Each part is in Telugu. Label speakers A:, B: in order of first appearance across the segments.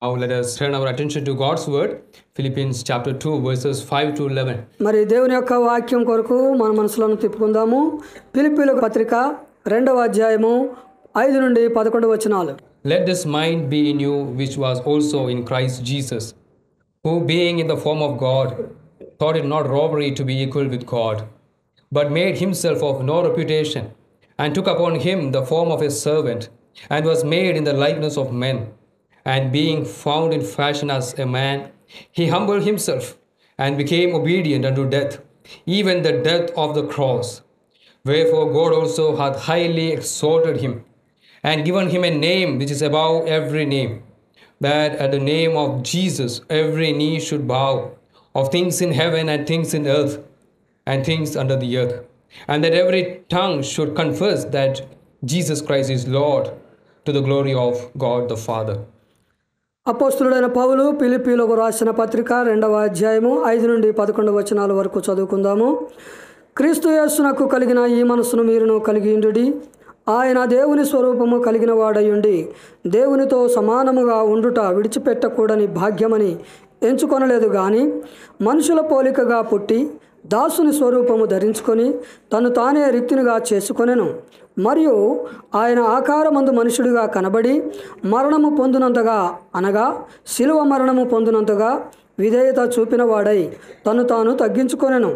A: Now let us turn our attention to God's word, Philippians chapter 2 verses 5 to 11.
B: మరి దేవుని యొక్క వాక్యం కొరకు మన మనసులను తిప్పుకుందాము. ఫిలిప్పీయులకు పత్రిక 2వ అధ్యాయము 5 నుండి 11 వచనాలు.
A: Let this mind be in you which was also in Christ Jesus, who being in the form of God, thought it not robbery to be equal with God, but made himself of no reputation, and took upon him the form of a servant, and was made in the likeness of men. And being found in fashion as a man, he humbled himself and became obedient unto death, even the death of the cross. Wherefore God also hath highly exalted him, and given him a name which is above every name, that at the name of Jesus every knee should bow, of things in heaven and things in earth and things under the earth, and that every tongue should confess that Jesus Christ is Lord, to the glory of God the Father.
B: అపోస్తలుడైన పౌలు ఫిలిప్పీయులకు రాసిన పత్రిక 2వ అధ్యాయము 5 నుండి 11 వచనాల వరకు చదువుకుందాము. క్రీస్తు యేసునకు కలిగిన ఈ మనసును మీరును కలిగి ఉండుడి. ఆయన దేవుని స్వరూపము కలిగిన వాడయుండి దేవునితో సమానముగా ఉండుట విడిచిపెట్టకూడని భాగ్యమని ఎంచుకొనలేదు గాని మనుషుల పోలికగా పుట్టి దాసుని స్వరూపము ధరించుకొని తను తానే రిక్తునిగా చేసుకొనెను. మరియు ఆయన ఆకారమందు మనుషుడిగా కనబడి మరణము పొందినంతగా అనగా శిలువ మరణము పొందినంతగా విధేయత చూపిన వాడై తను తాను తగ్గించుకొనెను.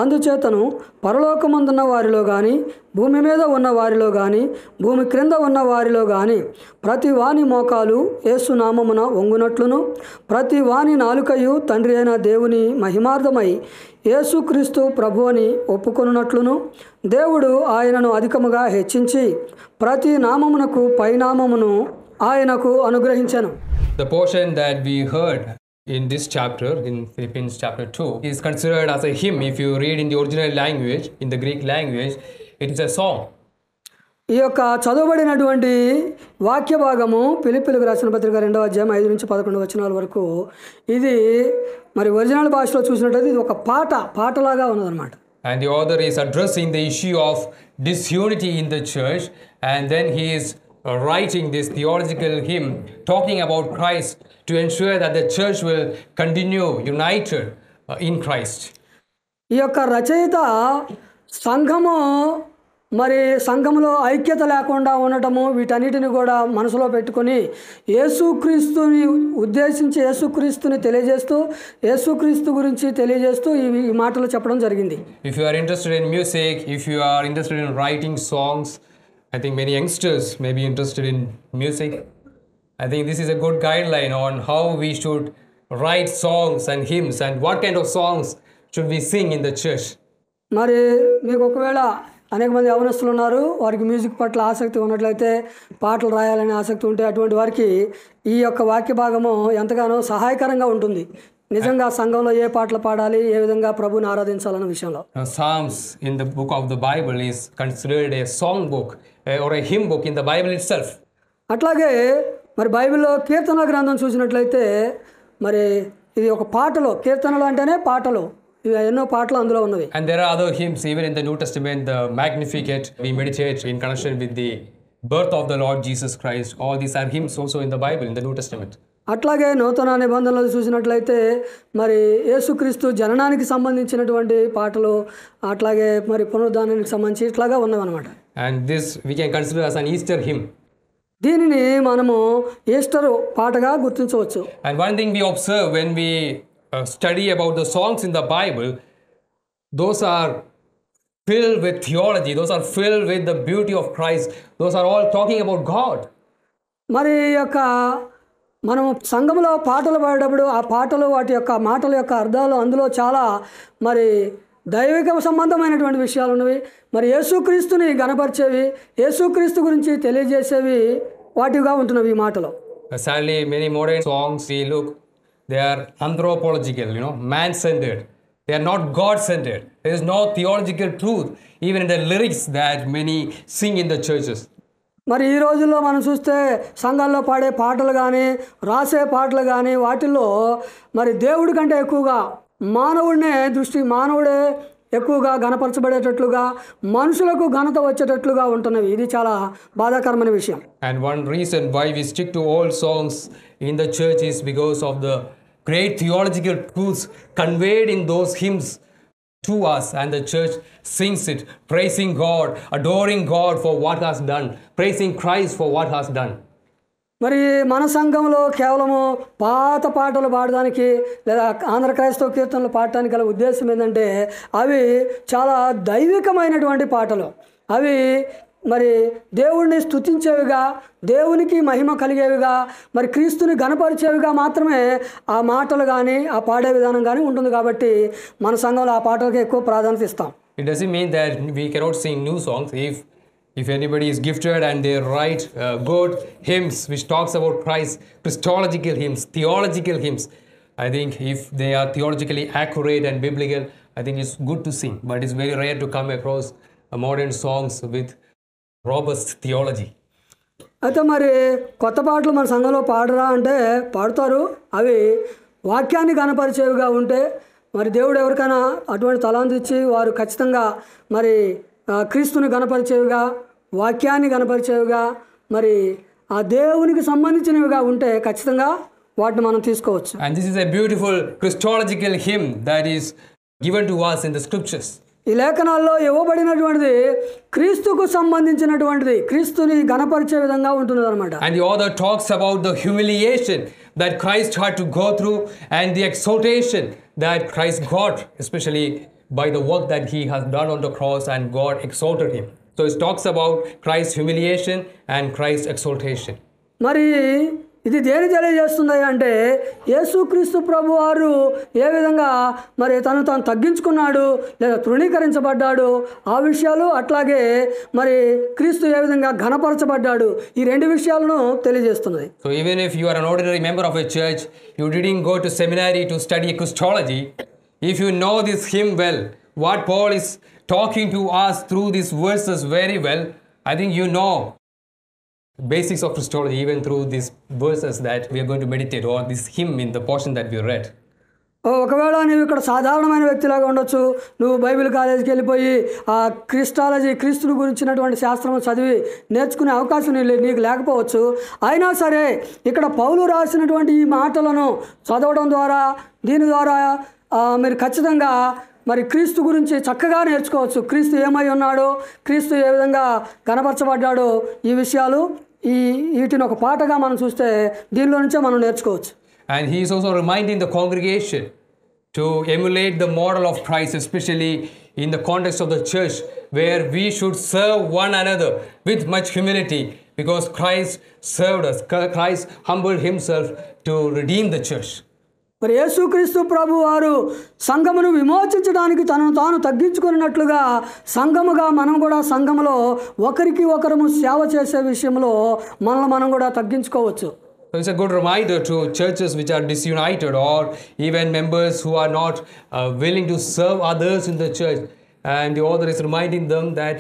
B: అందుచేతను పరలోకమందున్న వారిలో కానీ భూమి మీద ఉన్న వారిలో కానీ భూమి క్రింద ఉన్న వారిలో కానీ ప్రతి వాని మోకాలు యేసు నామమున వంగునట్లును ప్రతి వాని నాలుకయు తండ్రి అయిన దేవుని మహిమార్థమై యేసుక్రీస్తు ప్రభు అని ఒప్పుకొనున్నట్లును దేవుడు ఆయనను అధికముగా హెచ్చించి ప్రతి నామమునకు పైనామమును ఆయనకు అనుగ్రహించెను.
A: The portion that we heard in this chapter, in Philippians chapter 2, is considered as a hymn. If you read in the original language, in the Greek language, it is a song.
B: ఈ యొక్క చదవబడినటువంటి వాక్య భాగము ఫిలిప్పీయులకు రాసిన పత్రిక 2వ అధ్యాయం 5 నుంచి 11 వచనాల వరకు ఇది మరి ఒరిజినల్ భాషలో చూసినట్లయితే ఇది ఒక పాటలాగా ఉన్నదన్నమాట.
A: And the author is addressing the issue of disunity in the church, and then he is writing this theological hymn talking about Christ to ensure that the church will continue united in Christ.
B: ఈ యొక్క రచయిత సంఘములో ఐక్యత లేకుండా ఉండటము వీటన్నిటిని కూడా మనసులో పెట్టుకొని యేసుక్రీస్తుని ఉద్దేశించి యేసుక్రీస్తుని తెలియజేస్తూ యేసుక్రీస్తు గురించి తెలియజేస్తూ ఈ మాటలు చెప్పడం జరిగింది.
A: If you are interested in music, if you are interested in writing songs, I think many youngsters may be interested in music. I think this is a good guideline on how we should write songs and hymns and what kind of songs should we sing in the church.
B: మరి మీకు ఒకవేళ అనేక మంది యవనస్తులు ఉన్నారు, వారికి మ్యూజిక్ పట్ల ఆసక్తి ఉన్నట్లయితే పాటలు రాయాలనే ఆసక్తి ఉంటే అటువంటి వారికి ఈ యొక్క వాక్య భాగము ఎంతగానో సహాయకరంగా ఉంటుంది. నిజంగా సంఘంలో ఏ పాటలు పాడాలి, ఏ విధంగా ప్రభువుని ఆరాధించాలన్న విషయంలో.
A: Psalms in the book of the Bible is considered a song book or a hymn book in the Bible itself.
B: అట్లాగే మరి బైబిల్లో కీర్తన గ్రంథం చూసినట్లయితే మరి ఇది ఒక కీర్తనలు అంటేనే పాటలు, ఎన్నో పాటలు అందులో ఉన్నవి.
A: And there are other hymns even in the New Testament, the Magnificat, we meditate in connection with the birth of the Lord Jesus Christ. All these are hymns also in the Bible, in the New Testament.
B: అట్లాగే నూతన నిబంధనలు చూసినట్లయితే మరి యేసుక్రీస్తు జననానికి సంబంధించినటువంటి పాటలు, అట్లాగే మరి పునరుద్ధానానికి సంబంధించి ఇట్లాగా ఉన్నవన్నమాట.
A: And this we can consider as an Easter hymn.
B: దీనిని మనము ఈస్టర్ పాటగా గుర్తించవచ్చు.
A: And one thing we observe when we study about the songs in the Bible, those are filled with theology, those are filled with the beauty of Christ, those are all talking about God.
B: మరి యొక్క మనము సంఘంలో పాటలు పాడేటప్పుడు ఆ పాటలు వాటి యొక్క మాటల యొక్క అర్థాలు అందులో చాలా మరి దైవిక సంబంధమైనటువంటి విషయాలు ఉన్నవి. మరి యేసుక్రీస్తుని గణపరిచేవి, యేసుక్రీస్తు గురించి తెలియజేసేవి వాటిగా ఉంటున్నవి ఈ మాటలు.
A: Sadly, many modern songs we look, they are anthropological, man-centered. They are not God-centered. There is no theological truth even in the lyrics that many sing in the churches.
B: మరి ఈ రోజుల్లో మనం చూస్తే సంఘాల్లో పాడే పాటలు కానీ రాసే పాటలు కానీ వాటిల్లో మరి దేవుడి కంటే ఎక్కువగా మానవుడే ఎక్కువగా ఘనపరచబడేటట్లుగా మనుషులకు ఘనత వచ్చేటట్లుగా ఉంటున్నవి. ఇది చాలా బాధాకరమైన విషయం.
A: And one reason why we stick to old songs in the church is because of the great theological truths conveyed in those hymns to us, and the church sings it, praising God, adoring God for what has done, praising Christ for what has done.
B: మరి మన సంఘంలో కేవలము పాత పాటలు పాడడానికి లేదా ఆంధ్ర క్రైస్తవ కీర్తనలు పాడటానికి గల ఉద్దేశం ఏంటంటే అవి చాలా దైవికమైనటువంటి పాటలు. అవి మరి దేవుణ్ణి స్తుతించేవిగా, దేవునికి మహిమ కలిగేవిగా, మరి క్రీస్తుని గణపరిచేవిగా మాత్రమే ఆ మాటలు కానీ ఆ పాడే విధానం కానీ ఉంటుంది. కాబట్టి మన సంఘంలో ఆ పాటలకి ఎక్కువ ప్రాధాన్యత ఇస్తాం.
A: It doesn't mean that we cannot sing new songs. If anybody is gifted and they write good hymns which talks about Christ, Christological hymns, theological hymns, I think if they are theologically accurate and biblical, I think it's good to sing. But it's very rare to come across modern songs with robust theology.
B: అయితే మరి కొత్త పాటలు మన సంఘంలో పాడరా అంటే పాడుతారు. అవి వాక్యాన్ని గణపరిచేవిగా ఉంటే మరి దేవుడు ఎవరికైనా అటువంటి తలాంతు ఇచ్చి వారు ఖచ్చితంగా మరి క్రీస్తుని గణపరిచేవిగా, వాక్యాన్ని గణపరిచేవిగా, మరి ఆ దేవునికి సంబంధించినవిగా ఉంటే ఖచ్చితంగా వాటిని మనం తీసుకోవచ్చు.
A: And this is a beautiful Christological hymn that is given to us in the scriptures.
B: ఈ లేఖనాల్లో ఇవ్వబడినటువంటిది క్రీస్తుకు సంబంధించినటువంటిది, క్రీస్తుని గణపరిచే విధంగా ఉంటుంది అన్నమాట.
A: And the author talks about the humiliation that Christ had to go through and the exaltation that Christ got, especially by the work that he has done on the cross, and God exalted him. So it talks about Christ's humiliation and Christ's exaltation.
B: మరి ఇది దేని తెలియజేస్తుంది అంటే యేసుక్రీస్తు ప్రభు వారు ఏ విధంగా మరి తను తగ్గించుకున్నాడు లేదా తృణీకరించబడ్డాడు ఆ విషయాలు, అట్లాగే మరి క్రీస్తు ఏ విధంగా ఘనపరచబడ్డాడు, ఈ రెండు విషయాలను తెలియజేస్తున్నది.
A: So even if you are an ordinary member of a church, you didn't go to seminary to study Christology, if you know this hymn well, what Paul is talking to us through these verses very well, I think you know basics of Christology even through these verses that we are going to meditate, or this hymn in the portion that we read.
B: ఒకవేళ నువ్వు ఇక్కడ సాధారణమైన వ్యక్తిలాగా ఉండొచ్చు, నువ్వు బైబిల్ కాలేజీకి వెళ్ళిపోయి ఆ క్రిస్టాలజీ, క్రీస్తుని గురించినటువంటి శాస్త్రం చదివి నేర్చుకునే అవకాశం నీకు లేకపోవచ్చు. అయినా సరే ఇక్కడ పౌలు రాసినటువంటి ఈ మాటలను చదవడం ద్వారా, దీని ద్వారా మీరు ఖచ్చితంగా మరి క్రీస్తు గురించి చక్కగా నేర్చుకోవచ్చు. క్రీస్తు ఏమై ఉన్నాడో, క్రీస్తు ఏ విధంగా కనపరచబడ్డాడో, ఈ విషయాలు వీటిని ఒక పాటగా మనం చూస్తే దీనిలో నుంచే మనం నేర్చుకోవచ్చు.
A: And he is also reminding the congregation to emulate the model of Christ, especially in the context of the church, where we should serve one another with much humility, because Christ served us. Christ humbled himself to redeem the church.
B: మరి యేసుక్రీస్తు ప్రభు వారు సంఘమును విమోచించడానికి తనను తాను తగ్గించుకున్నట్లుగా సంఘముగా మనం కూడా సంఘములో ఒకరికి ఒకరము సేవ చేసే విషయంలో మనల్ని మనం కూడా తగ్గించుకోవచ్చు.
A: So it's a good reminder to churches which are disunited, or even members who are not willing to serve others in the church. And the author is reminding them that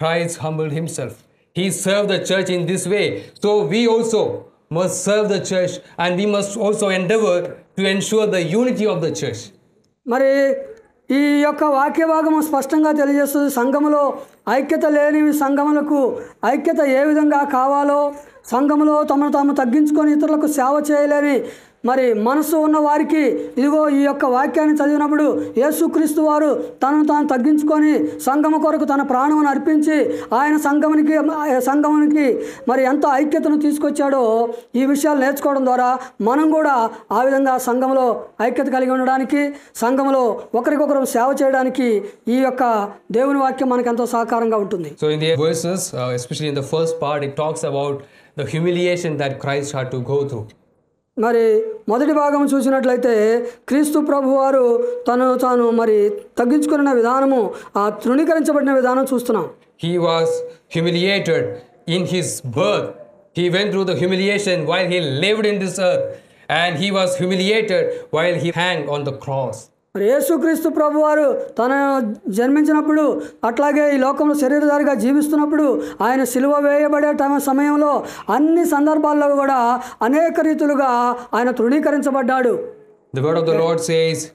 A: Christ humbled himself. He served the church in this way. So we also must serve the church, and we must also endeavor to ensure the unity of the church.
B: మరి ఈ యొక్క వాక్య భాగము స్పష్టంగా తెలియజేస్తుంది. సంఘములో ఐక్యత లేనివి సంఘములకు ఐక్యత ఏ విధంగా కావాలో, సంఘములో తమను తాము తగ్గించుకొని ఇతరులకు సేవ చేయలేని మరి మనసు ఉన్న వారికి ఇదిగో ఈ యొక్క వాక్యాన్ని చదివినప్పుడు యేసుక్రీస్తు వారు తనను తాను తగ్గించుకొని సంఘము కొరకు తన ప్రాణమును అర్పించి ఆయన సంఘమునికి మరి ఎంత ఐక్యతను తీసుకొచ్చాడో ఈ విషయాలు నేర్చుకోవడం ద్వారా మనం కూడా ఆ విధంగా సంఘములో ఐక్యత కలిగి ఉండడానికి, సంఘములో ఒకరికొకరు సేవ చేయడానికి ఈ యొక్క దేవుని వాక్యం మనకు ఎంతో సహకారంగా ఉంటుంది.
A: So in the verses, especially in the first part, it talks about the humiliation that Christ had to go through.
B: మరి మొదటి భాగం చూసినట్లయితే క్రీస్తు ప్రభువారు తను తాను మరి తగ్గించుకున్న విధానము, ఆ తృణీకరించబడిన విధానం చూస్తున్నాం.
A: He was humiliated in his birth. He went through the humiliation while he lived in this earth, and he was humiliated while he hung on the cross.
B: మరి యేసుక్రీస్తు ప్రభువారు తను జన్మించినప్పుడు, అట్లాగే ఈ లోకంలో శరీరధారిగా జీవిస్తున్నప్పుడు, ఆయన సిలువ వేయబడే సమయంలో అన్ని సందర్భాల్లో కూడా అనేక రీతులుగా ఆయన తృణీకరించబడ్డాడు.
A: The word of the Lord says,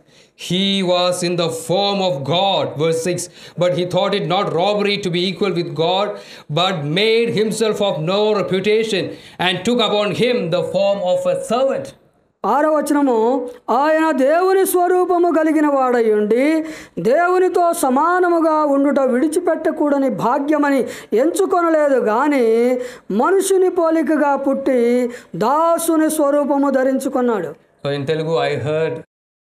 A: he was in the form of God, verse 6, but he thought it not robbery to be equal with God, but made himself of no reputation, and took upon him the form of a servant.
B: 6వ వచనము, ఆయన దేవుని స్వరూపము కలిగిన వాడై ఉండి దేవునితో సమానముగా ఉండుట విడిచిపెట్టకూడని భాగ్యమని ఎంచుకొనలేదు గాని మనుషుని పోలికగా పుట్టి దాసుని స్వరూపము ధరించుకున్నాడు.
A: So in Telugu I heard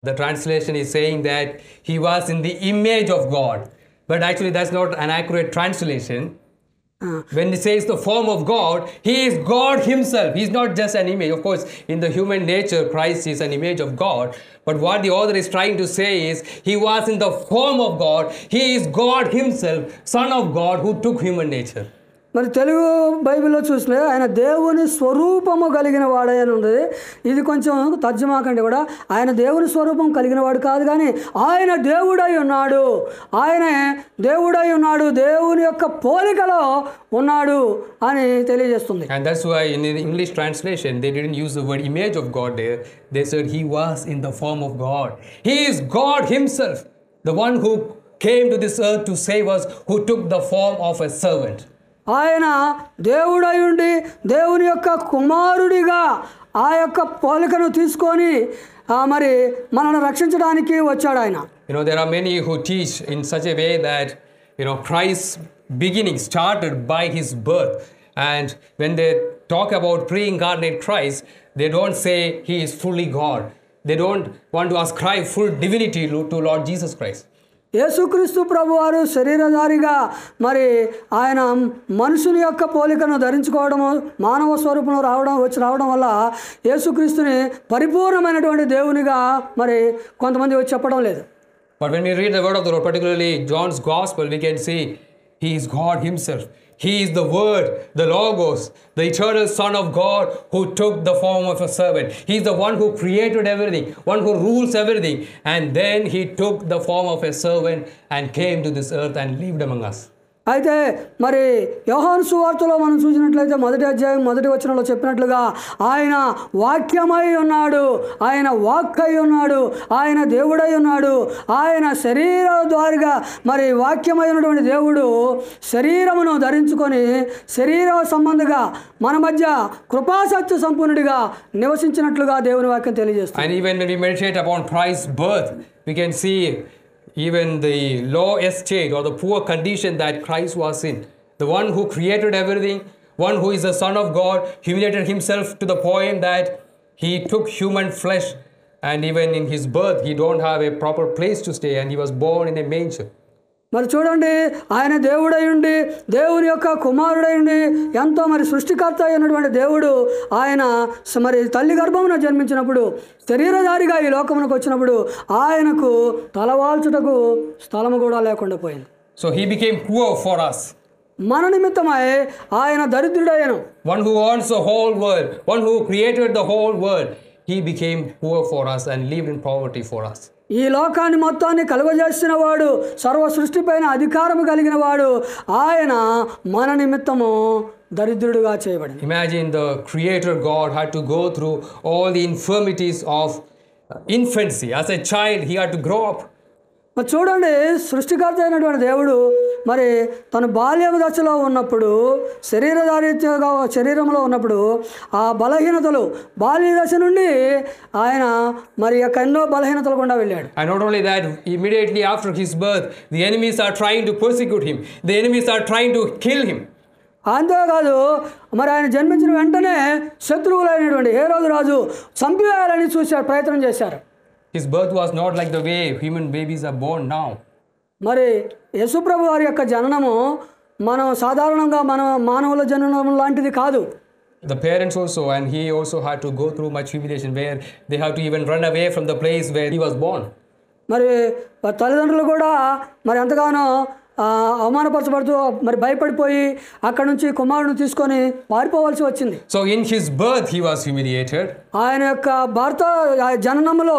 A: the translation is saying that he was in the image of God, but actually that's not an accurate translation. When it says the form of God, he is God himself. He's not just an image. Of course, in the human nature, Christ is an image of God. But what the author is trying to say is, he was in the form of God. He is God himself, Son of God, who took human nature.
B: మరి తెలుగు బైబిల్లో చూస్తే ఆయన దేవుని స్వరూపము కలిగిన వాడే అని ఉంది. ఇది కొంచెం తర్జుమా కంటే కూడా ఆయన దేవుని స్వరూపం కలిగిన వాడు కాదు, కానీ ఆయన దేవుడై ఉన్నాడు, ఆయన దేవుడై ఉన్నాడు, దేవుని యొక్క పోలికలో ఉన్నాడు అని తెలియజేస్తుంది.
A: And that's why in the English translation they didn't use the word image of God there. They said he was in the form of God. He is God himself, the one who came to this earth to save us, who took the form of a servant.
B: ఆయన దేవుడై ఉండి దేవుని యొక్క కుమారుడిగా ఆ యొక్క పోలికను తీసుకొని మరి మనల్ని రక్షించడానికి వచ్చాడు ఆయన.
A: There are many who teach in such a way that Christ's beginning started by his birth, and when they talk about pre-incarnate Christ, they don't say he is fully God. They don't want to ascribe full divinity to Lord Jesus Christ.
B: యేసుక్రీస్తు ప్రభువారు శరీరధారిగా మరి ఆయన మనుషుని యొక్క పోలికను ధరించుకోవడము, మానవ స్వరూపంలో రావడం వల్ల యేసుక్రీస్తుని పరిపూర్ణమైనటువంటి దేవునిగా మరి కొంతమంది వచ్చి చెప్పడం లేదు.
A: But when we read the word of the Lord, particularly John's Gospel, we can see he is God himself. He is the Word, the Logos, the eternal Son of God who took the form of a servant. He is the one who created everything, one who rules everything. And then he took the form of a servant and came to this earth and lived among us.
B: అయితే మరి యోహాను సువార్తలో మనం చూసినట్లయితే 1వ అధ్యాయం 1వ వచనంలో చెప్పినట్లుగా ఆయన వాక్యమై ఉన్నాడు, ఆయన వాక్కై ఉన్నాడు, ఆయన దేవుడై ఉన్నాడు. ఆయన శరీరధారిగా మరి వాక్యమై ఉన్నటువంటి దేవుడు శరీరమును ధరించుకొని శరీర సంబంధిగా మన మధ్య కృపాసత్య సంపూర్ణుడిగా నివసించినట్లుగా దేవుని వాక్యం తెలియజేస్తుంది.
A: And even when we meditate upon Christ's birth, we can see even the low estate or the poor condition that Christ was in. The one who created everything, one who is the Son of God, humiliated himself to the point that he took human flesh, and even in his birth he don't have a proper place to stay, and he was born in a manger.
B: మరి చూడండి, ఆయన దేవుడై ఉండి దేవుని యొక్క కుమారుడై ఉండి ఎంతో మరి సృష్టికర్త అయినటువంటి దేవుడు ఆయన మరి తల్లి గర్భమున జన్మించినప్పుడు శరీరధారిగా ఈ లోకమునకు వచ్చినప్పుడు ఆయనకు తలవాల్చుటకు స్థలము కూడా లేకుండా పోయింది.
A: So he became poor for us.
B: మన నిమిత్తమై ఆయన దరిద్రుడయ్యను.
A: One who owns the whole world, one who created the whole world, he became poor for us and lived in poverty for us.
B: ఈ లోకాన్ని మొత్తాన్ని కలుగజేసిన వాడు, సర్వ సృష్టిపైన అధికారము కలిగిన వాడు ఆయన మన నిమిత్తము దరిద్రుడుగా చేయబడింది.
A: Imagine the creator God had to go through all the infirmities of infancy. As a child he had to grow up.
B: మరి చూడండి, సృష్టికర్త అయినటువంటి దేవుడు మరి తన బాల్య దశలో ఉన్నప్పుడు శరీరంలో ఉన్నప్పుడు ఆ బలహీనతలు బాల్య దశ నుండి ఆయన మరి ఎన్నో బలహీనతలు గుండా వెళ్ళాడు.
A: And not only that, immediately after his birth, the enemies are trying to persecute him. The enemies are trying to kill him.
B: అంతేకాదు, మరి ఆయన జన్మించిన వెంటనే శత్రువులైనటువంటి హేరోదు రాజు చంపివేయాలని ప్రయత్నం చేశారు.
A: His birth was not like the way human babies are born now.
B: మరి యేసుప్రభు వారి యొక్క జననము మనం సాధారణంగా మన మానవుల జననం లాంటిది కాదు.
A: The parents also, and he also had to go through much humiliation where they have to even run away from the place where he was born.
B: మరి తల్లిదండ్రులు కూడా మరి ఎంతగానో అవమానపరచబడుతూ మరి భయపడిపోయి అక్కడ నుంచి కుమారుడిని తీసుకొని పారిపోవాల్సి వచ్చింది.
A: So in his birth he was humiliated.
B: ఆయన యొక్క భర్త జననములో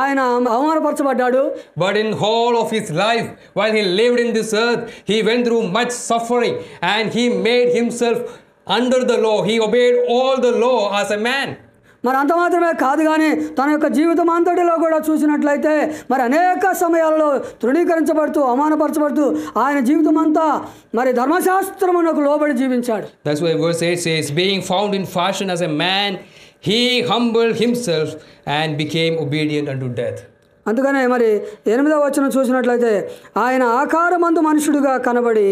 B: ఆయన అవమానపరచబడ్డాడు.
A: But in whole of his life, while he lived in this earth, he went through much suffering, and he made himself under the law. He obeyed all the law as a man.
B: మరి అంత మాత్రమే కాదు కానీ తన యొక్క జీవితం అంతటిలో కూడా చూసినట్లయితే మరి అనేక సమయాల్లో తృణీకరించబడుతూ అవమానపరచబడుతూ ఆయన జీవితం అంతా మరి ధర్మశాస్త్రమునకు లోబడి జీవించాడు.
A: That's why verse 8 says, being found in fashion as a man, he humbled himself and became obedient unto death.
B: అందుకనే మరి 8వ వచనం చూసినట్లయితే ఆయన ఆకారమందు మనుషుడిగా కనబడి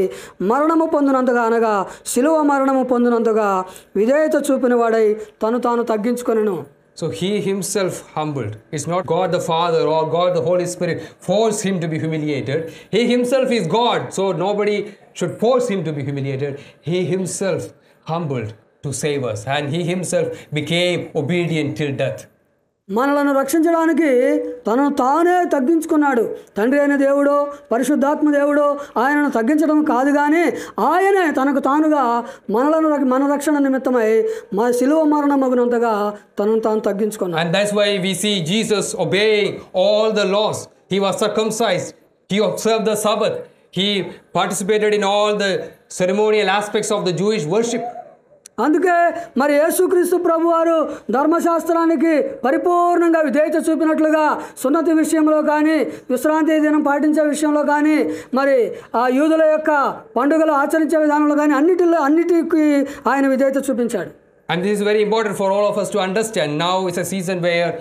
B: మరణము పొందినంతగా అనగా శిలువ మరణము పొందినంతగా విధేయత చూపిన వాడై తను తాను తగ్గించుకొనెను.
A: So he himself humbled. It's not God the Father or God the Holy Spirit forced him to be humiliated. He himself is God, so nobody should force him to be humiliated. He himself humbled to save us, and he himself became obedient till death.
B: మనలను రక్షించడానికి తనను తానే తగ్గించుకున్నాడు. తండ్రి అయిన దేవుడో పరిశుద్ధాత్మ దేవుడో ఆయనను తగ్గించడం కాదు కానీ ఆయనే తనకు తానుగా మన రక్షణ నిమిత్తమై మా శిలువ మరణమగునంతగా తనను తాను తగ్గించుకున్నాడు.
A: And that's why we see Jesus obeying all the laws. He was circumcised. He observed the Sabbath. He participated in all the ceremonial aspects of the Jewish worship.
B: అందుకే మరి యేసుక్రీస్తు ప్రభువారు ధర్మశాస్త్రానికి పరిపూర్ణంగా విధేయత చూపినట్లుగా సున్నతి విషయంలో కానీ విశ్రాంతి దినం పాటించే విషయంలో కానీ మరి ఆ యూదుల యొక్క పండుగలు ఆచరించే విధానంలో కానీ అన్నిటికీ ఆయన విధేయత చూపించాడు.
A: And this is very important for all of us to understand. Now is a season where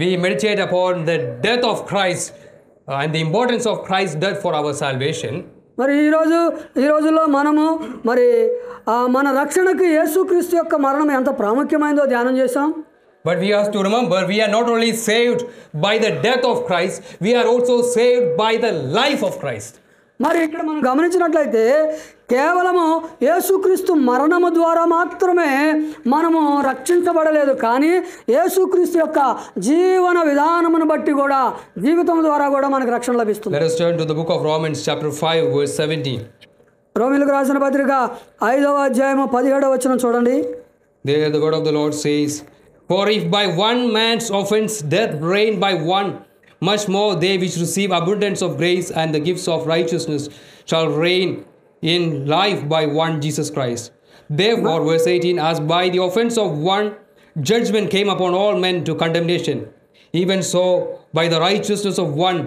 A: we meditate upon the death of Christ and the importance of Christ's death for our salvation.
B: మరి ఈ రోజుల్లో మనము మరి మన రక్షణకి యేసుక్రీస్తు యొక్క మరణం ఎంత ప్రాముఖ్యమైనదో ధ్యానం చేశాం.
A: But we have to remember, we are not only saved by the death of Christ, we are also saved by the life of Christ.
B: మరి ఇక్కడ మనం గమనించినట్లయితే కేవలము యేసుక్రీస్తు మరణము ద్వారా మాత్రమే మనము రక్షించబడలేదు, కానీ యేసుక్రీస్తు యొక్క జీవన విధానమును బట్టి కూడా జీవితం ద్వారా కూడా మనకు రక్షణ లభిస్తుంది.
A: Let us turn to the book of Romans chapter 5 verse 17.
B: రోమీయులకు రాసిన పత్రిక 5వ అధ్యాయము 17వ వచనం చూడండి.
A: There the word of the Lord says, for if by one man's offense death reigned by one, much more they which receive abundance of grace and the gifts of righteousness shall reign in life by one Jesus Christ. Therefore, verse 18, as by the offense of one judgment came upon all men to condemnation, even so by the righteousness of one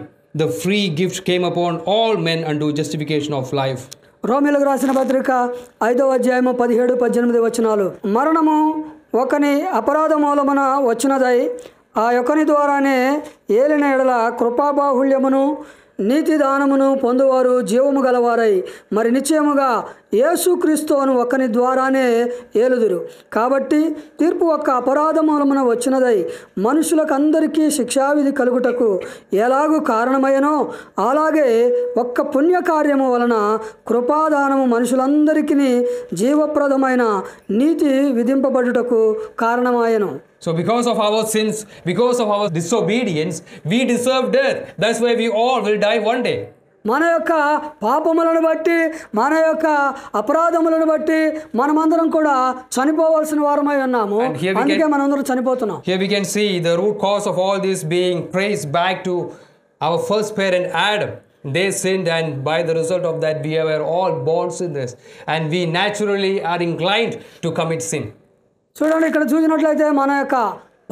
A: the free gift came upon all men unto justification of life.
B: రోమీయులకు రాసిన పత్రిక 5వ అధ్యాయము 17-18 వచనాలు. మరణము ఒకని అపరాధ మూలమున వచ్చినదై ఆ యొక్కని ద్వారానే ఏలిన ఎడల కృపాబాహుళ్యమును నీతి దానమును పొందువారు జీవము గలవారై మరి నిశ్చయముగా యేసుక్రీస్తు అను ఒక్కని ద్వారానే ఏలుదురు. కాబట్టి తీర్పు ఒక్క అపరాధ మూలమున వచ్చినదై మనుషులకందరికీ శిక్షావిధి కలుగుటకు ఎలాగూ కారణమయ్యనో అలాగే ఒక్క పుణ్యకార్యము వలన కృపాదానము మనుషులందరికీ జీవప్రదమైన నీతి విధింపబడుటకు కారణమాయను.
A: So because of our sins, because of our disobedience, we deserve death. That's why we all will die one day.
B: మన యొక్క పాపములను బట్టి మన యొక్క అపరాధములను బట్టి మనమందరం కూడా చనిపోవాల్సిన వారమై ఉన్నాము. అందుకే మనందరం చనిపోతున్నాం.
A: Here we can see the root cause of all this being traced back to our first parent Adam. They sinned, and by the result of that we were all born sinners, and we naturally are inclined to commit sin.
B: చూడండి, ఇక్కడ చూసినట్లయితే మన యొక్క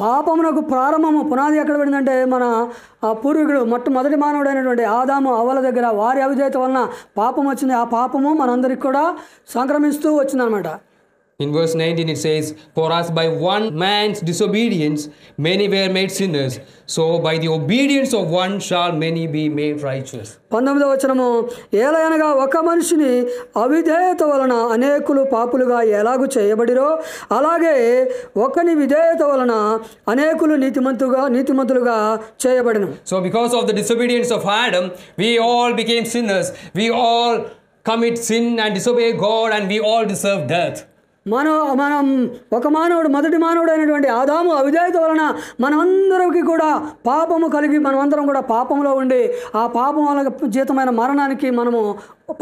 B: పాపమునకు ప్రారంభము పునాది ఎక్కడ పడిందంటే మన పూర్వీకుడు మొట్టమొదటి మానవుడైనటువంటి ఆదాము అవ్వల దగ్గర వారి అవిధేయత వలన పాపం వచ్చింది. ఆ పాపము మనందరికి కూడా సంక్రమిస్తూ వచ్చిందనమాట.
A: In verse 19 it says, for as by one man's disobedience many were made sinners, so by the obedience of one shall many be made righteous. 19వ వచనము, ఏలయనగా ఒక మనిషిని అవిధేయత వలన అనేకులు పాపులుగా ఎలాగు చేయబడిరో అలాగే ఒకని విధేయత వలన అనేకులు నీతిమంతులుగా చేయబడిను. So because of the disobedience of Adam, we all became sinners. We all commit sin and disobey God, and we all deserve death. మనం ఒక మానవుడు మొదటి మానవుడు అయినటువంటి ఆదాము అవిధేయత వలన మనందరికీ కూడా పాపము కలిగి మనమందరం కూడా పాపంలో ఉండి ఆ పాపం వల్ల జీతమైన మరణానికి మనము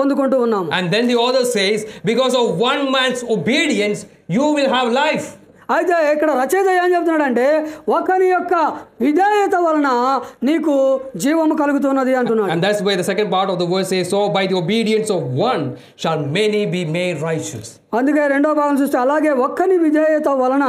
A: పొందుకుంటూ ఉన్నాము. And then the author says, because of one man's obedience you will have life. అయితే ఇక్కడ రచయిత ఏం చెప్తున్నాడంటే ఒకని యొక్క విధేయత వలన నీకు జీవము కలుగుతున్నది అంటున్నాడు. And that's why the second part of the verse says, so by the obedience of one shall many be made righteous.
B: అందుకే రెండో భాగం చూస్తే అలాగే ఒక్కని విధేయత వలన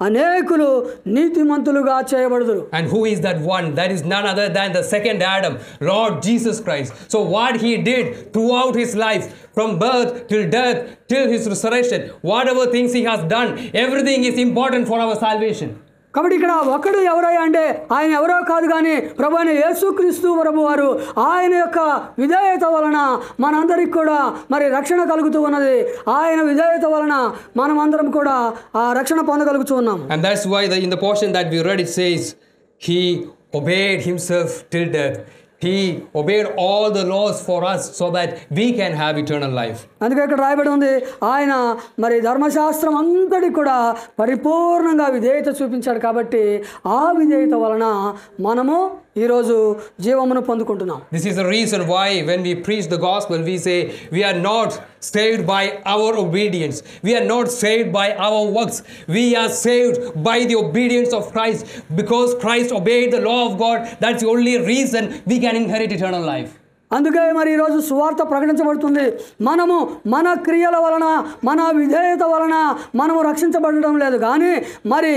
B: అనేకులు నీతిమంతులుగా చేయబడుదురు.
A: And who is that one? That is none other than the second Adam, Lord Jesus Christ. So what he did throughout his life, from birth till death till his resurrection, whatever things he has done, everything is important for our salvation.
B: కాబట్టి ఇక్కడ ఒకడు ఎవరయ్యా అంటే ఆయన ఎవరో కాదు కానీ ప్రభు అయిన యేసుక్రీస్తు ప్రభు వారు ఆయన యొక్క విధేయత వలన మనందరికి కూడా మరి రక్షణ కలుగుతూ ఉన్నది. ఆయన విధేయత వలన మనమందరం కూడా ఆ రక్షణ పొందగలుగుతూ ఉన్నాం.
A: And that's why in the portion that we read it says he obeyed himself till death. He obeyed all the laws for us so that we can have eternal life.
B: అందుకే ఇక్కడ రాయబడి ఉంది ఆయన మరి ధర్మశాస్త్రం అంతటి కూడా పరిపూర్ణంగా విధేయత చూపించాడు. కాబట్టి ఆ విధేయత వలన మనము ఈరోజు జీవమును పొందుకుంటున్నాం.
A: This is the reason why when we preach the gospel we say we are not saved by our obedience. We are not saved by our works. We are saved by the obedience of Christ. Because Christ obeyed the law of God, that's the only reason we can inherit eternal life.
B: అందుకే మరి ఈరోజు సువార్త ప్రకటించబడుతుంది. మనము మన క్రియల వలన మన విధేయత వలన మనము రక్షించబడడం లేదు కానీ మరి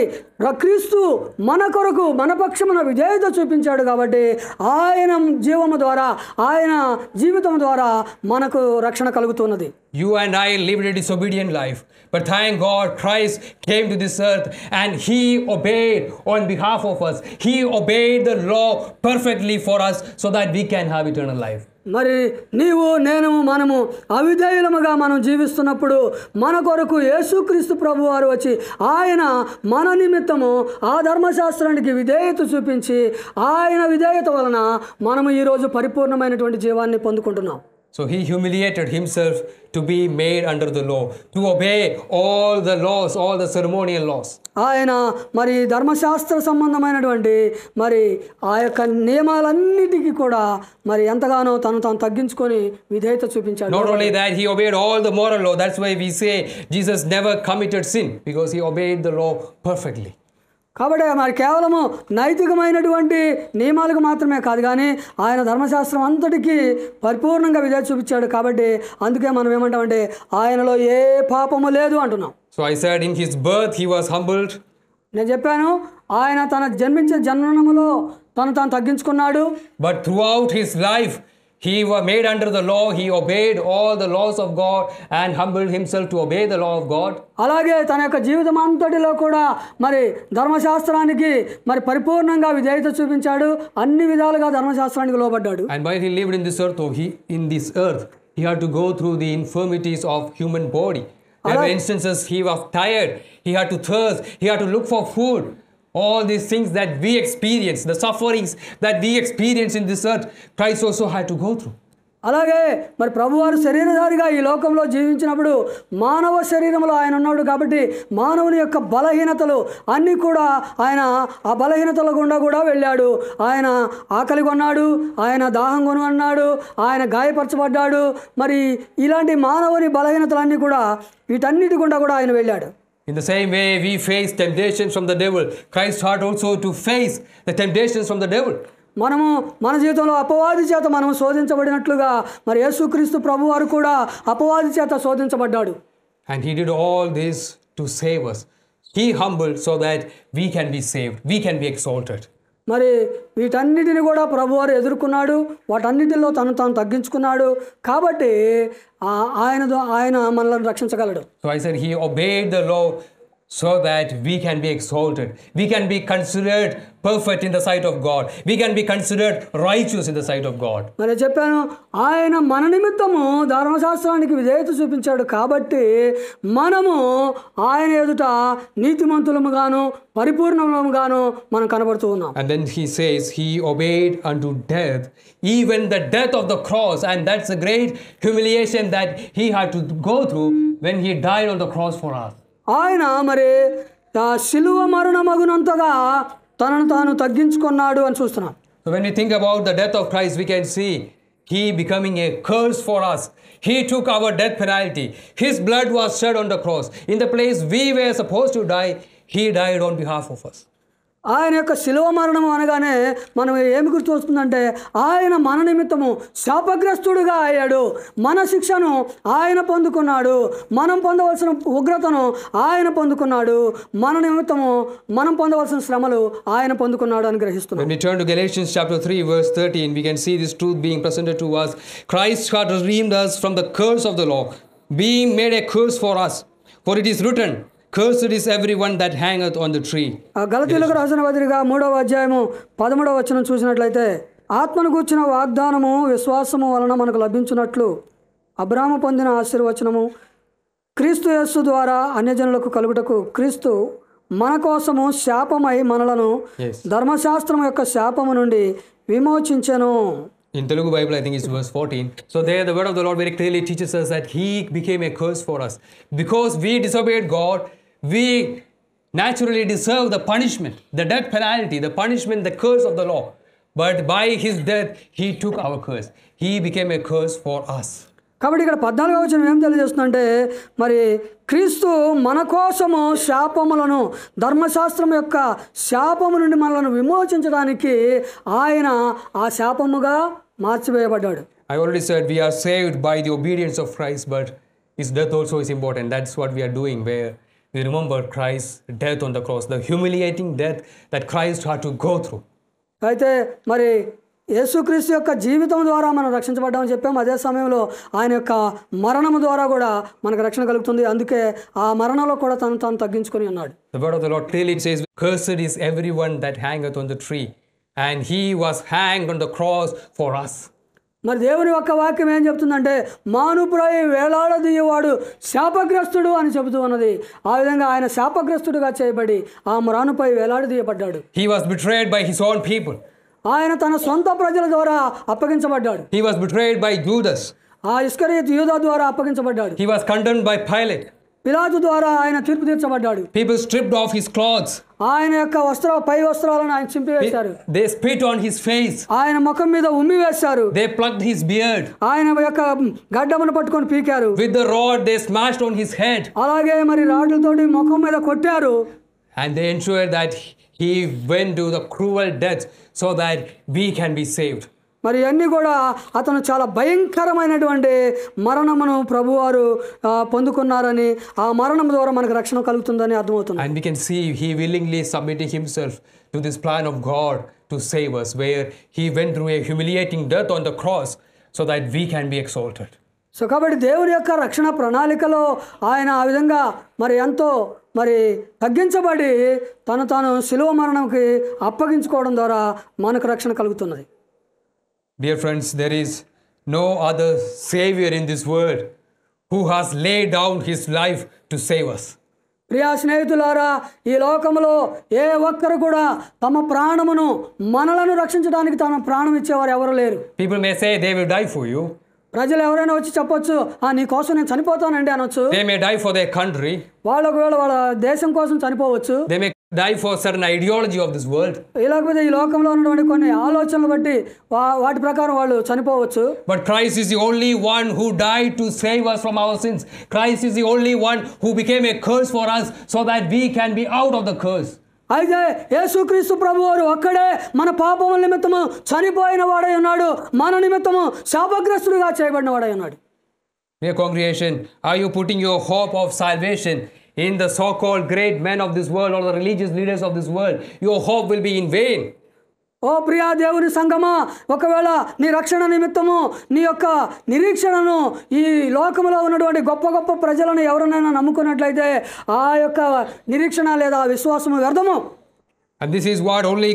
B: క్రీస్తు మన కొరకు మన పక్షమున విధేయత చూపించాడు. కాబట్టి ఆయన జీవము ద్వారా ఆయన జీవితం ద్వారా మనకు రక్షణ కలుగుతున్నది.
A: You and I lived a disobedient life, but thank God Christ came to this earth and he obeyed on behalf of us. He obeyed the law perfectly for us so that we can have eternal life.
B: మరి నీవు నేను మనము అవిధేయులముగా మనం జీవిస్తున్నప్పుడు మన కొరకు యేసుక్రీస్తు ప్రభు వారు వచ్చి ఆయన మన నిమిత్తము ఆ ధర్మశాస్త్రానికి విధేయత చూపించి ఆయన విధేయత వలన మనము ఈరోజు పరిపూర్ణమైనటువంటి జీవాన్ని పొందుకుంటున్నాం.
A: So he humiliated himself to be made under the law, to obey all the laws, all the ceremonial laws.
B: ఆయన మరి ధర్మశాస్త్ర సంబంధమైనటువంటి మరి ఆ యొక్క నియమాలన్నిటికీ కూడా మరి ఎంతగానో తను తగ్గించుకొని విధేయత చూపించాడు.
A: Not only that, he obeyed all the moral law. That's why we say Jesus never committed sin, because he obeyed the law perfectly.
B: కాబట్టి మరి కేవలము నైతికమైనటువంటి నియమాలకు మాత్రమే కాదు కానీ ఆయన ధర్మశాస్త్రం అంతటికీ పరిపూర్ణంగా విధేయత చూపించాడు. కాబట్టి అందుకే మనం ఏమంటామంటే ఆయనలో ఏ పాపము లేదు అంటున్నాం.
A: So I said in his birth he was humbled.
B: నేను చెప్పాను ఆయన తన జన్మించే జన్మములో తను తగ్గించుకున్నాడు.
A: But throughout his life he was made under the law. He obeyed all the laws of God and humbled himself to obey the law of God.
B: అలాగే తన యొక్క జీవితం అంతటిలో కూడా మరి ధర్మశాస్త్రానికి మరి పరిపూర్ణంగా విధేయత చూపించాడు. అన్ని విధాలుగా ధర్మశాస్త్రానికి లోబడ్డాడు.
A: And while he lived in this earth, he had to go through the infirmities of human body. There were instances he was tired, he had to thirst, he had to look for food. All these things that we experience, the sufferings that we experience in this earth, Christ also had to go through.
B: అలాగే మరి ప్రభువారు శరీరధారిగా ఈ లోకంలో జీవించినప్పుడు మానవ శరీరంలో ఆయన ఉన్నాడు. కాబట్టి మానవుని యొక్క బలహీనతలు అన్నీ కూడా ఆయన ఆ బలహీనతల గుండా కూడా వెళ్ళాడు. ఆయన ఆకలి కొన్నాడు, ఆయన దాహం కొనుగొన్నాడు, ఆయన గాయపరచబడ్డాడు. మరి ఇలాంటి మానవుని బలహీనతలన్నీ కూడా వీటన్నిటి గుండా కూడా ఆయన వెళ్ళాడు.
A: In the same way we face temptations from the devil, Christ had also to face the temptations from the devil.
B: మనము మన జీవితంలో అపవాది చేత మనము శోధించబడినట్లుగా మరి యేసుక్రీస్తు ప్రభువారు కూడా అపవాది చేత శోధించబడ్డాడు.
A: And he did all this to save us. He humbled so that we can be saved, we can be exalted.
B: మరి వీటన్నిటిని కూడా ప్రభువారు ఎదుర్కొన్నాడు. వాటన్నిటిలో తను తగ్గించుకున్నాడు. కాబట్టి ఆయన మనల్ని రక్షించగలడు.
A: So I said he obeyed the law so that we can be exalted. We can be considered perfect in the sight of God. We can be considered righteous in the sight of God.
B: మరి చెప్పాను ఆయన మన నిమిత్తము ధర్మశాస్త్రానికి విధేయత చూపించాడు. కాబట్టి మనము ఆయన ఎదుట నీతిమంతులముగాను పరిపూర్ణముగాను మనం కనబడుతూ ఉన్నాం.
A: And then he says he obeyed unto death, even the death of the cross. And that's a great humiliation that he had to go through when he died on the cross for us.
B: ఆయన మరి శిలువ మరణమగునంతగా తనను తాను తగ్గించుకున్నాడు అని చూస్తున్నాం.
A: So when we think about the death of Christ, we can see he becoming a curse for us. He took our death penalty. His blood was shed on the cross. In the place we were supposed to die, he died on behalf of us.
B: ఆయన యొక్క శిలువ మరణం అనగానే మనం ఏమి గుర్తు వస్తుందంటే ఆయన మన నిమిత్తము శాపగ్రస్తుడుగా అయ్యాడు. మన శిక్షను ఆయన పొందుకున్నాడు. మనం పొందవలసిన ఉగ్రతను ఆయన పొందుకున్నాడు. మన నిమిత్తము మనం పొందవలసిన శ్రమలు ఆయన పొందుకున్నాడు అని గ్రహిస్తున్నాం.
A: When we turn to Galatians chapter 3 verse 13, we can see this truth being presented to us. Christ hath redeemed us from the curse of the law, being made a curse for us. For it is written, cursed is everyone that hangeth on the tree.
B: గలతీయులకు రాసిన పత్రిక 3వ అధ్యాయము 13వ వచనం చూసినట్లయితే, ఆత్మను గూర్చిన వాగ్దానము విశ్వాసము వలన మనకు లభించినట్లు అబ్రాహాము పొందిన ఆశీర్వచనము క్రీస్తు యేసు ద్వారా అన్యజనులకు కలుగుటకు క్రీస్తు మన కోసము శాపమై మనలను ధర్మశాస్త్రం యొక్క శాపము నుండి విమోచించెను.
A: In Telugu Bible, I think it's verse 14. So there the word of the Lord very clearly teaches us that He became a curse for us. Because we disobeyed God, we naturally deserve the punishment, the death penalty, the punishment, the curse of the law. But by His death, He took our curse. He became a curse for us.
B: కాబట్టి ఇక్కడ 14వ వచనం ఏం తెలియజేస్తుందంటే, మరి క్రీస్తు మన కోసము శాపములను ధర్మశాస్త్రం యొక్క శాపము నుండి మనలను విమోచించడానికి ఆయన ఆ శాపముగా మార్చివేయబడ్డాడు.
A: I already said we are saved by the obedience of Christ, but His death also is important. That's what we are doing, where we remember Christ's death on the cross, the humiliating death that Christ had to go through.
B: అయితే మరి యేసుక్రీస్తు యొక్క జీవితం ద్వారా మనం రక్షించబడ్డామని చెప్పాము. అదే సమయంలో ఆయన యొక్క మరణం ద్వారా కూడా మనకు రక్షణ కలుగుతుంది. అందుకే ఆ మరణంలో కూడా తాను తగ్గించుకొని ఉన్నాడు.
A: The word of the Lord clearly says, cursed is everyone that hangeth on the tree, and He was hanged on the cross for us.
B: మరి దేవుని యొక్క వాక్యం ఏం చెప్తుందంటే, మానుపురై వేలాడదీయవాడు శాపగ్రస్తుడు అని చెబుతూ ఉన్నది. ఆ విధంగా ఆయన శాపగ్రస్తుడుగా చేయబడి ఆ మ్రానుపై వేలాడదీయబడ్డాడు.
A: He was betrayed by His own people.
B: ఆయన తన సొంత ప్రజల ద్వారా అప్పగించబడ్డాడు.
A: He was betrayed by Judas.
B: ఆ ఇస్కరియోతు యూదా ద్వారా అప్పగించబడ్డాడు.
A: He was condemned by Pilate.
B: పిలాతు ద్వారా ఆయన తీర్పు తీర్చబడ్డాడు.
A: People stripped off His clothes.
B: ఆయన యొక్క పై వస్త్రాలను ఆయన చింపివేశారు.
A: They spit on His face.
B: ఆయన ముఖం మీద ఉమ్మి వేశారు.
A: They plucked His beard.
B: ఆయన యొక్క గడ్డమును పట్టుకొని పీకారు.
A: With the rod they smashed on His head.
B: అలాగే మరి రాడ్లతోటి ముఖం మీద కొట్టారు.
A: And they ensured that He went to the cruel death so that we can be saved.
B: మరి అన్నీ కూడా అతను చాలా భయంకరమైనటువంటి మరణమును ప్రభువారు పొందుకున్నారని, ఆ మరణం ద్వారా మనకు రక్షణ కలుగుతుందని అర్థమవుతుంది.
A: And we can see He willingly submitted Himself to this plan of God to save us, where He went through a humiliating death on the cross so that we can be exalted.
B: So కాబట్టి దేవుని యొక్క రక్షణ ప్రణాళికలో ఆయన ఆ విధంగా మరి ఎంతో మరి తగ్గించబడి తాను శిలువ మరణంకి అప్పగించుకోవడం ద్వారా మనకు రక్షణ కలుగుతున్నది.
A: Dear friends, there is no other Savior in this world who has laid down His life to save us.
B: Priya స్నేహితులారా, ఈ లోకంలో ఏ ఒక్కరు కూడా తమ ప్రాణమును మనలను రక్షించడానికి తమ ప్రాణం ఇచ్చేవారు ఎవరు లేరు.
A: People may say they will die for you.
B: ప్రజలు ఎవరైనా వచ్చి చెప్పొచ్చు, నీ కోసం నేను చనిపోతానండి అనొచ్చు.
A: They may die for their country.
B: వాళ్ళు ఒకవేళ వాళ్ళ దేశం కోసం చనిపోవచ్చు.
A: They may die for certain ideology of this world.
B: లేకపోతే ఈ లోకంలో ఉన్నటువంటి కొన్ని ఆలోచనలు బట్టి వాటి ప్రకారం వాళ్ళు చనిపోవచ్చు.
A: But Christ is the only one who died to save us from our sins. Christ is the only one who became a curse for us so that we can be out of the curse.
B: అయితే యేసుక్రీస్తు ప్రభువారు ఒక్కడే మన పాపముల నిమిత్తము చనిపోయిన వాడై ఉన్నాడు. మన నిమిత్తము శాపగ్రస్తుడిగా చేయబడిన వాడై ఉన్నాడు.
A: Dear congregation, are you putting your hope of salvation in the so-called great men of this world or the religious leaders of this world? Your hope will be in vain.
B: ఓ ప్రియా దేవుని సంగమా, ఒకవేళ నీ రక్షణ నిమిత్తము నీ యొక్క నిరీక్షణను ఈ లోకంలో ఉన్నటువంటి గొప్ప గొప్ప ప్రజలను ఎవరినైనా నమ్ముకున్నట్లయితే ఆ యొక్క నిరీక్షణ లేదా విశ్వాసము వ్యర్థము.
A: And this is what only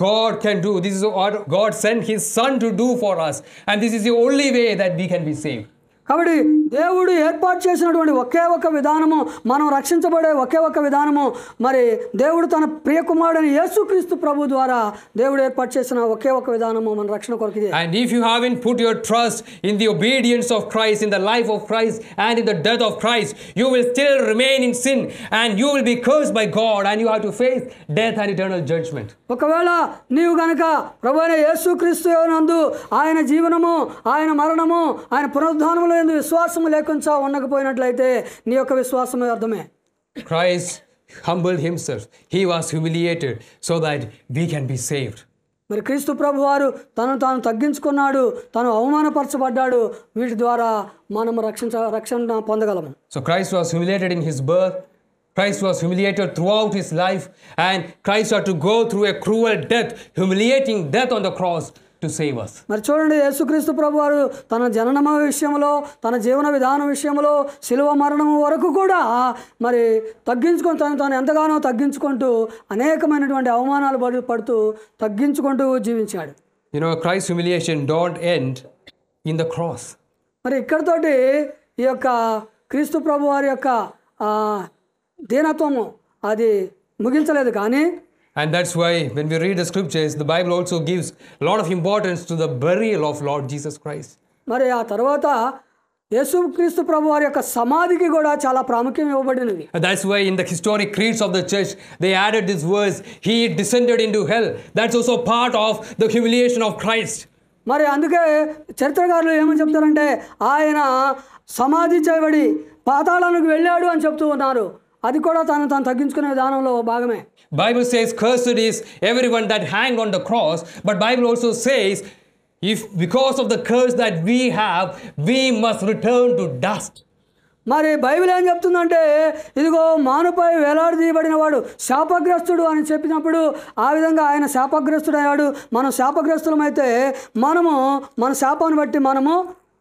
A: God can do. This is what God sent His Son to do for us. And this is the only way that we can be saved.
B: కాబట్టి దేవుడు ఏర్పాటు చేసినటువంటి ఒకే ఒక విధానము, మనం రక్షించబడే ఒకే ఒక విధానము, మరి దేవుడు తన ప్రియ కుమారుడైన యేసుక్రీస్తు ప్రభు ద్వారా దేవుడు ఏర్పాటు చేసిన ఒకే ఒక విధానము మన రక్షణ కొరకు.
A: And if you haven't put your trust in the obedience of Christ, in the life of Christ and in the death of Christ, you will still remain in sin and you will be cursed by God and you have to face death and eternal judgment.
B: ఒకవేళ నీవు గనక ప్రభువైన యేసుక్రీస్తు నందు ఆయన జీవనము, ఆయన మరణము, ఆయన పునరుద్ధానములో విశ్వాసము లేకుండా ఉండకపోయినట్లయితే నీ యొక్క విశ్వాసమే అర్థమే.
A: Christ humbled himself. He was humiliated so that we can be saved.
B: మరి క్రీస్తు ప్రభు వారు తాను తగ్గించుకున్నాడు, తాను అవమానపరచబడ్డాడు. వీటి ద్వారా మనము రక్షణ పొందగలము.
A: So Christ was humiliated in his birth. Christ was humiliated throughout his life, and Christ had to go through a cruel death, humiliating death on the cross to save us.
B: మరి చూడండి, యేసుక్రీస్తు ప్రభు వారు తన జనన విషయంలో, తన జీవన విధానం విషయంలో, శిలువ మరణం వరకు కూడా మరి తగ్గించుకొని తాను ఎంతగానో తగ్గించుకుంటూ అనేకమైనటువంటి అవమానాలు పడుతూ తగ్గించుకుంటూ జీవించాడు.
A: You know, Christ's humiliation don't end in the cross.
B: మరి ఇక్కడితోటి ఈ యొక్క క్రీస్తు ప్రభు వారి యొక్క దీనత్వము అది ముగించలేదు. కానీ
A: and that's why when we read the scriptures, the Bible also gives a lot of importance to the burial of Lord Jesus Christ.
B: మరి ఆ తర్వాత యేసుక్రీస్తు ప్రభు వారి యొక్క సమాధికి కూడా చాలా ప్రాముఖ్యం ఇవ్వబడినది.
A: That's why in the historic creeds of the church they added this verse, he descended into hell. That's also part of the humiliation of Christ.
B: మరి అందుకే చరిత్రకారులు ఏమని చెప్తారంటే ఆయన సమాధి చేయబడి పాతాళానికి వెళ్ళాడు అని చెప్తూ ఉన్నారు. అది కూడా తాను తగ్గించుకునే విధానంలో భాగమే.
A: Bible says cursed is everyone that hanged on the cross, but Bible also says if because of the curse that we have, we must return to dust.
B: మరి బైబిల్ ఏం చెప్తుందంటే ఇదిగో మానుపై వేలాడదీయబడిన వాడు శాపగ్రస్తుడు అని చెప్పినప్పుడు ఆ విధంగా ఆయన శాపగ్రస్తుడయ్యాడు. మనం శాపగ్రస్తులమైతే మనము మన శాపాన్ని బట్టి మనము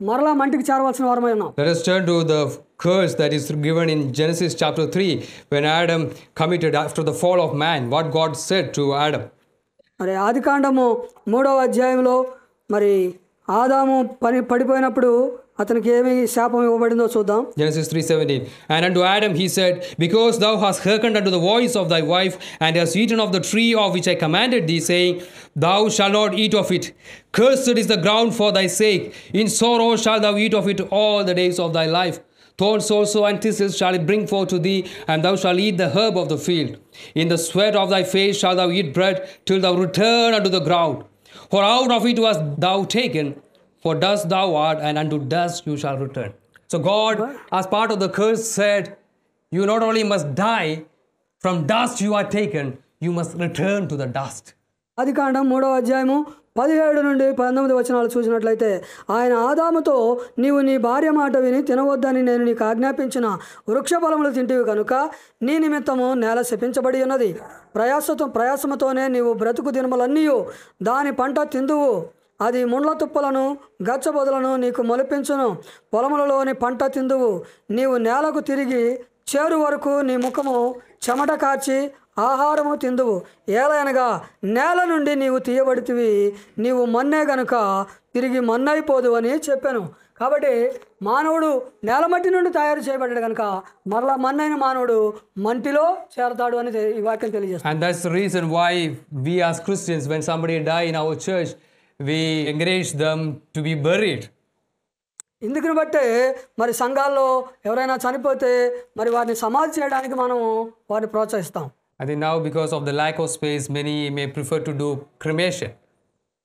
B: మరలా మంటికి చేరవలసిన వారమై ఉన్నాం.
A: Let us turn to the curse that is given in Genesis chapter 3 when Adam committed after the fall of man, what God said to Adam.
B: మరి ఆదికాండము 3వ అధ్యాయంలో మరి ఆదాము పడిపోయినప్పుడు అతనికి ఏమి శాపం ఇవ్వబడిందో చూద్దాం.
A: Genesis 3:17. And unto Adam he said, because thou hast hearkened unto the voice of thy wife, and hast eaten of the tree of which I commanded thee, saying, thou shalt not eat of it. Cursed is the ground for thy sake. In sorrow shalt thou eat of it all the days of thy life. Thorns also and thistles shall it bring forth to thee, and thou shalt eat the herb of the field. In the sweat of thy face shalt thou eat bread, till thou return unto the ground. For out of it wast thou taken, for dust thou art, and unto dust you shall return. So God, as part of the curse, said, you not only must die, from dust you are taken, you must return to the dust.
B: ఆదికాండం 3వ అధ్యాయము 17 నుండి 19 వచనాలు చూసినట్లయితే ఆయన ఆదాముతో నీవు నీ భార్య మాట విని తినవద్దని నేను నీకు ఆజ్ఞాపించిన వృక్ష ఫలములు తింటివి కనుక నీ నిమిత్తము నేల శపించబడి ఉన్నది. ప్రయాసముతోనే నీవు బ్రతుకు దినములన్నీ దాని పంట తిందువు. అది ముండ్ల తుప్పలను గచ్చబొదలను నీకు మొలిపించును. పొలములలోని పంట తిందువు. నీవు నేలకు తిరిగి చేరు వరకు నీ ముఖము చెమట కార్చి ఆహారము తిందువు. ఏలయనగా నేల నుండి నీవు తీయబడితివి, నీవు మన్నే గనుక తిరిగి మన్నైపోదు అని చెప్పాను. కాబట్టి మానవుడు నేల మట్టి నుండి తయారు చేయబడ్డాడు కనుక మరలా మన్నైన మానవుడు మంటిలో చేరతాడు అని ఈ వాక్యం తెలియజేస్తుంది.
A: And that's the reason why we as Christians, when somebody die in our church, we encourage them to be buried.
B: ఇందుకుని బట్టే మరి సంఘాల్లో ఎవరైనా చనిపోతే మరి వారిని సమాధి చేయడానికి మనం వారిని ప్రోత్సహిస్తాం.
A: I think now because of the lack of space, many may prefer to do cremation.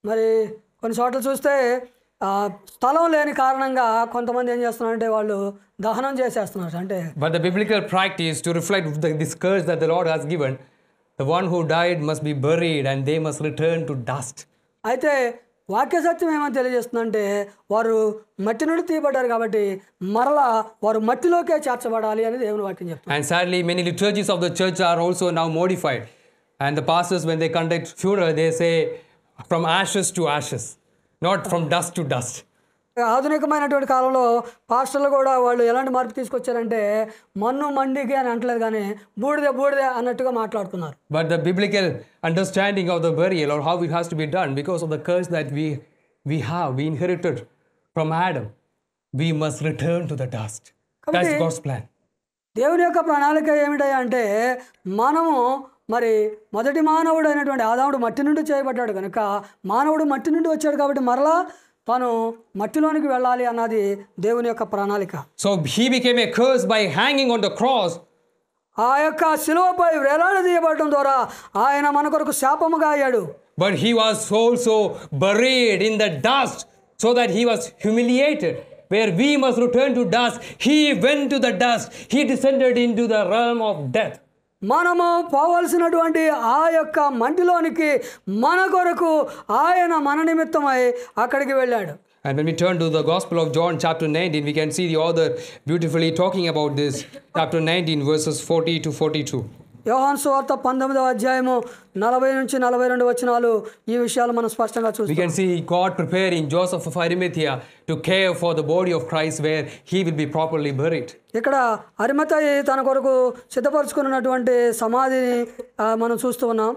B: మరి కొన్ని చోట్ల చూస్తే స్థలం లేని కారణంగా కొంతమంది ఏం చేస్తున్నారంటే వాళ్ళు దహనం చేసేస్తున్నారు. అంటే
A: But the biblical practice to reflect this curse that the Lord has given, the one who died must be buried and they must return to dust.
B: అయితే వాక్య సత్యం ఏమని తెలియజేస్తుందంటే వారు మట్టి నుండి తీయబడ్డారు కాబట్టి మరలా వారు మట్టిలోకే చేర్చబడాలి అని దేవుని వాక్యం చెప్తుంది.
A: And sadly many liturgies of the church are also now modified, and the pastors when they conduct funeral they say from ashes to ashes, not from dust to dust.
B: ఆధునికమైనటువంటి కాలంలో పాస్టర్లు కూడా వాళ్ళు ఎలాంటి మార్పు తీసుకొచ్చారంటే మన్ను మండికి అని అంటలేదు కానీ బూడిదే అన్నట్టుగా మాట్లాడుతున్నారు.
A: But the biblical understanding of the burial or how it has to be done, because of the curse that we inherited from Adam, we must return to the dust. That's God's plan.
B: దేవుని యొక్క ప్రణాళిక ఏమిటంటే అంటే మనము మరి మొదటి మానవుడు అయినటువంటి ఆదాముడు మట్టి నుండి చేయబడ్డాడు కనుక మానవుడు మట్టి నుండి వచ్చాడు కాబట్టి మరలా తాను మట్టిలోనికి వెళ్ళాలి అన్నది దేవుని యొక్క ప్రణాళిక.
A: So he became a curse by hanging on the cross.
B: ఆ యొక్క శిలువపై వేలాడదీయబడటం ద్వారా ఆయన మన కొరకు శాపముగా అయ్యాడు.
A: But he was also buried in the dust so that he was humiliated. Where we must return to dust, he went to the dust. He descended into the realm of death.
B: మనము పోవలసినటువంటి ఆ యొక్క మంటిలోనికి మన కొరకు ఆయన మన నిమిత్తమై అక్కడికి వెళ్ళాడు.
A: And when we turn to the Gospel of John chapter 19, we can see the author beautifully talking about this. Chapter 19 verses 40 to 42.
B: యోహాను సువార్త 19వ అధ్యాయము 40 నుంచి 42 వచనాలు ఈ విషయాలు మనం స్పష్టంగా
A: We
B: చూస్తాం.
A: can see God preparing Joseph of Arimathea to care for the body of Christ where he will be properly buried.
B: ఇక్కడ అరిమతయి తన కొరకు సిద్ధపరచుకున్నటువంటి సమాధిని మనం చూస్తూ ఉన్నాం.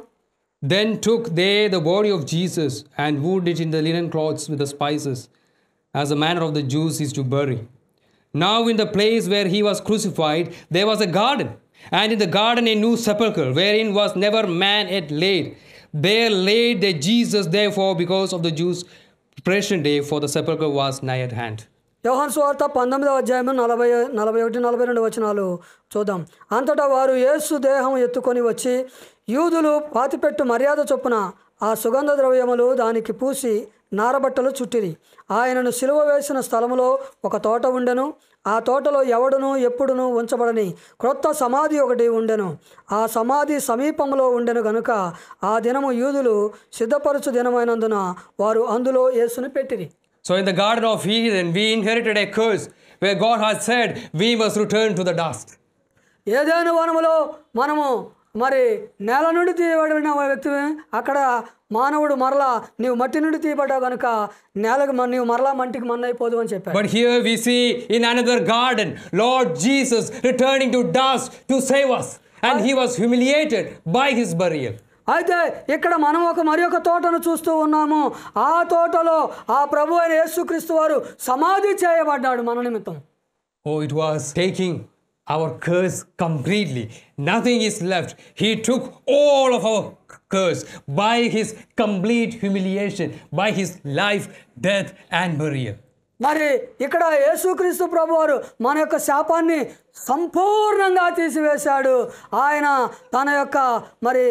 A: Then took they the body of Jesus and wound it in the linen cloths with the spices, as the manner of the Jews is to bury. Now in the place where he was crucified, there was a garden, and in the garden a new sepulchre, wherein was never man yet laid. There laid they Jesus, therefore, because of the Jews' preparation day, for the sepulchre was nigh at hand.
B: యోహాను సువార్త 19వ అధ్యాయం 41-42 వచనాలు చూద్దాం. అంతటా వారు యేసు దేహం ఎత్తుకొని వచ్చి యూదులు పాతిపెట్టు మర్యాద చొప్పున ఆ సుగంధ ద్రవ్యములు దానికి పూసి నారబట్టలు చుట్టిరి. ఆయనను సిలువ వేసిన స్థలములో ఒక తోట ఉండెను. ఆ తోటలో ఎవడును ఎప్పుడును ఉంచబడని క్రొత్త సమాధి ఒకటి ఉండెను. ఆ సమాధి సమీపంలో ఉండెను గనుక ఆ దినము యూదులు సిద్ధపరచు దినమైనందున వారు అందులో యేసును పెట్టిరి.
A: So in the Garden of Eden, we inherited a curse where God has said we must return to the dust.
B: ఏదైనా వనములో మనము మరి నేల నుండి తీయబడిన వ్యక్తి, అక్కడ మానవుడు మరలా నీవు మట్టి నుండి తీయబడ్డావు కనుక నేలకు నీవు మరలా మంటికి మన్నైపోదు అని చెప్పాడు.
A: But here we see in another garden, Lord Jesus returning to dust to save us. And he was humiliated by his burial.
B: అయితే ఇక్కడ మనం మరి ఒక తోటను చూస్తూ ఉన్నాము. ఆ తోటలో ఆ ప్రభు అయిన యేసుక్రీస్తు వారు సమాధి చేయబడ్డాడు మన నిమిత్తం.
A: Oh, it was taking our curse completely. Nothing is left. He took all of our curse by his complete humiliation, by his life, death and burial.
B: మరి ఇక్కడ యేసుక్రీస్తు ప్రభువారు మన యొక్క శాపాన్ని సంపూర్ణంగా తీసివేశాడు. ఆయన తన యొక్క మరి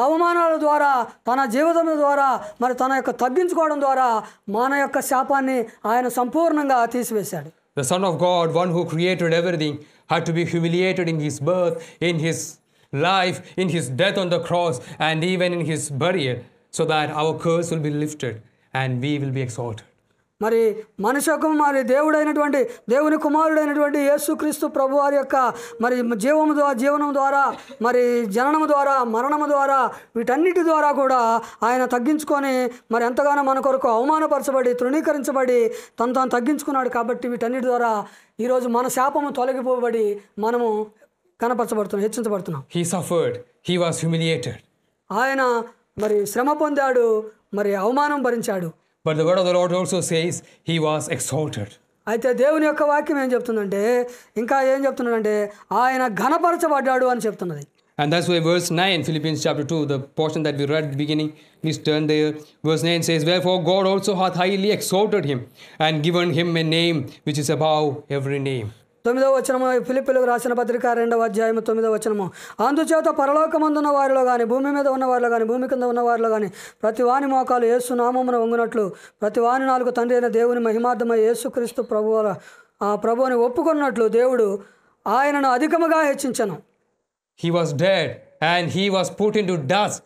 B: అవమానాల ద్వారా, తన జీవితం ద్వారా, మరి తన యొక్క తగ్గించుకోవడం ద్వారా మన యొక్క శాపాన్ని ఆయన సంపూర్ణంగా తీసివేశాడు.
A: The Son of God, one who created everything, had to be humiliated in his birth, in his life, in his death on the cross, and even in his burial, so that our curse will be lifted and we will be exalted.
B: మరి మనుషకు మరి దేవుడైనటువంటి దేవుని కుమారుడైనటువంటి యేసుక్రీస్తు ప్రభు వారి యొక్క మరి జీవనం ద్వారా, మరి జననము ద్వారా, మరణము ద్వారా, వీటన్నిటి ద్వారా కూడా ఆయన తగ్గించుకొని మరి ఎంతగానో మన కొరకు అవమానపరచబడి, తృణీకరించబడి తను తగ్గించుకున్నాడు. కాబట్టి వీటన్నిటి ద్వారా ఈరోజు మన శాపము తొలగిపోబడి మనము కనపరచబడుతున్నాం, హెచ్చించబడుతున్నాం.
A: He suffered. He was humiliated.
B: ఆయన మరి శ్రమ పొందాడు, మరి అవమానం భరించాడు.
A: But the word of the Lord also says he was exalted.
B: అయితే దేవుని యొక్క వాక్యం ఏం చెప్తుందంటే, ఇంకా ఏం చెప్తున్నాడంటే ఆయన ఘనపరచబడ్డాడు అని చెప్తున్నది.
A: And that's why verse 9, Philippians chapter 2, the portion that we read at the beginning, please turn there. Verse 9 says, wherefore God also hath highly exalted him and given him a name which is above every name.
B: 9వ వచనము, ఫిలిప్పీయులకు రాసిన పత్రిక 2వ అధ్యాయము 9వ వచనము. అందుచేత పరలోకమందున్న వారిలో కానీ, భూమి మీద ఉన్న వారిలో కానీ, భూమి కింద ఉన్న వారిలో కానీ ప్రతి వాని మోకాలు యేసు నామమున వంగునట్లు, ప్రతి వాని నాలుగు తండ్రి అయిన దేవుని మహిమార్థమై యేసుక్రీస్తు ప్రభువుని ఒప్పుకున్నట్లు దేవుడు ఆయనను అధికముగా హెచ్చించెను.
A: He was dead and he was put into dust,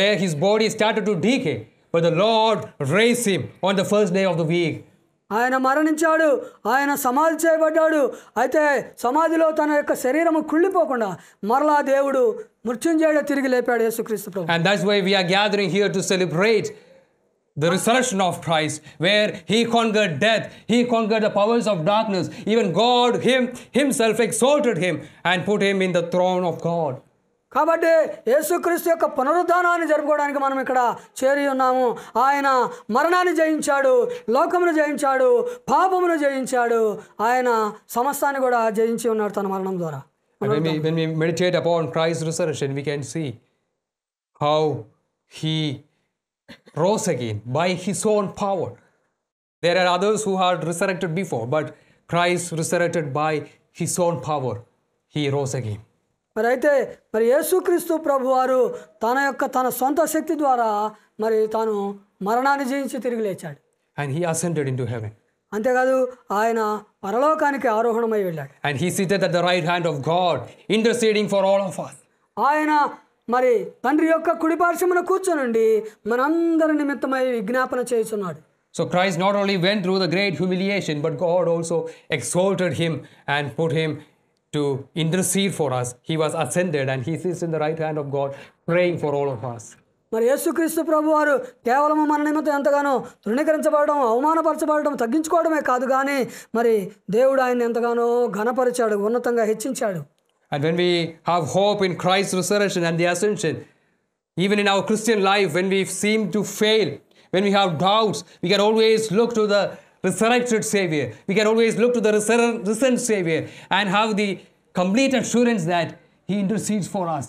A: where his body started to decay. But the Lord raised him on the first day of the week.
B: ఆయన మరణించాడు, ఆయన సమాధి చేయబడ్డాడు. అయితే సమాధిలో తన యొక్క శరీరము కుళ్ళిపోకుండా మరలా దేవుడు మృత్యుంజయుడు తిరిగి లేపాడు యేసుక్రీస్తు ప్రభు.
A: And that's why we are gathering here to celebrate the resurrection of Christ, where he conquered death, he conquered the powers of darkness. Even God himself exalted him and put him in the throne of God.
B: కాబట్టి యేసుక్రీస్తు యొక్క పునరుద్ధానాన్ని జరుపుకోవడానికి మనం ఇక్కడ చేరి ఉన్నాము. ఆయన మరణాన్ని జయించాడు, లోకమును జయించాడు, పాపమును జయించాడు. ఆయన సమస్తాన్ని కూడా జయించి ఉన్నాడు తన మరణం ద్వారా.
A: When we meditate upon Christ's resurrection, we can see how he rose again by his own power. There are others who had resurrected before, but Christ resurrected by his own power. He rose again.
B: మరి అయితే మరి యేసుక్రీస్తు ప్రభు వారు తన సొంత శక్తి ద్వారా మరి తాను మరణాన్ని జయించి తిరిగి లేచాడు.
A: And he ascended into heaven.
B: అంతేకాదు ఆయన పరలోకానికి ఆరోహణమై వెళ్ళాడు.
A: And he seated at the right hand of God, interceding for all of us.
B: ఆయన మరి తండ్రి యొక్క కుడిపార్శ్వమున కూర్చొనుండి మనందరి నిమిత్తమై విజ్ఞాపన చేస్తున్నాడు.
A: So Christ not only went through the great humiliation, but God also exalted him and put him to intercede for us. He was ascended and he sits in the right hand of God praying for all of us.
B: మరి యేసుక్రీస్తు ప్రభు వారు కేవలం మన నిమిత్తం ఎంతగానో తృణీకరించబడడం, అవమానపరచబడడం, తగ్గించుకోవడమే కాదు కానీ మరి దేవుడు ఆయన ఎంతగానో ఘనపరిచాడు, ఉన్నతంగా హెచ్చించాడు.
A: And when we have hope in Christ's resurrection and the ascension, even in our Christian life, when we seem to fail, when we have doubts, we can always look to the resurrected Savior. We can always look to the risen Savior and have the complete assurance that He intercedes for us.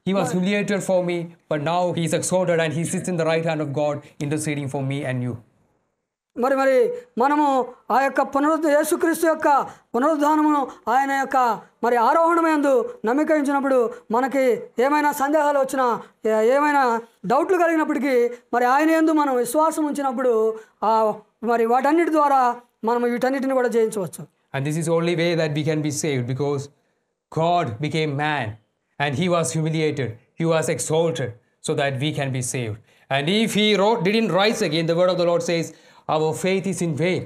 A: He was humiliated for me, but now He is exalted and He sits in the right hand of God interceding for me and you.
B: మరి మనము ఆ యొక్క యేసుక్రీస్తు యొక్క పునరుద్ధానమును ఆయన యొక్క మరి ఆరోహణమందు నమ్మకించినప్పుడు మనకి ఏమైనా సందేహాలు వచ్చినా ఏమైనా డౌట్లు కలిగినప్పటికీ మరి ఆయన యందు మనం విశ్వాసం ఉంచినప్పుడు మరి వాటన్నిటి ద్వారా మనం వీటన్నిటిని కూడా జయించవచ్చు.
A: And this is the only way that we can be saved, because God became man and He was humiliated, He was exalted so that we can be saved. And if He didn't rise again, the word of the Lord says, our faith is in vain.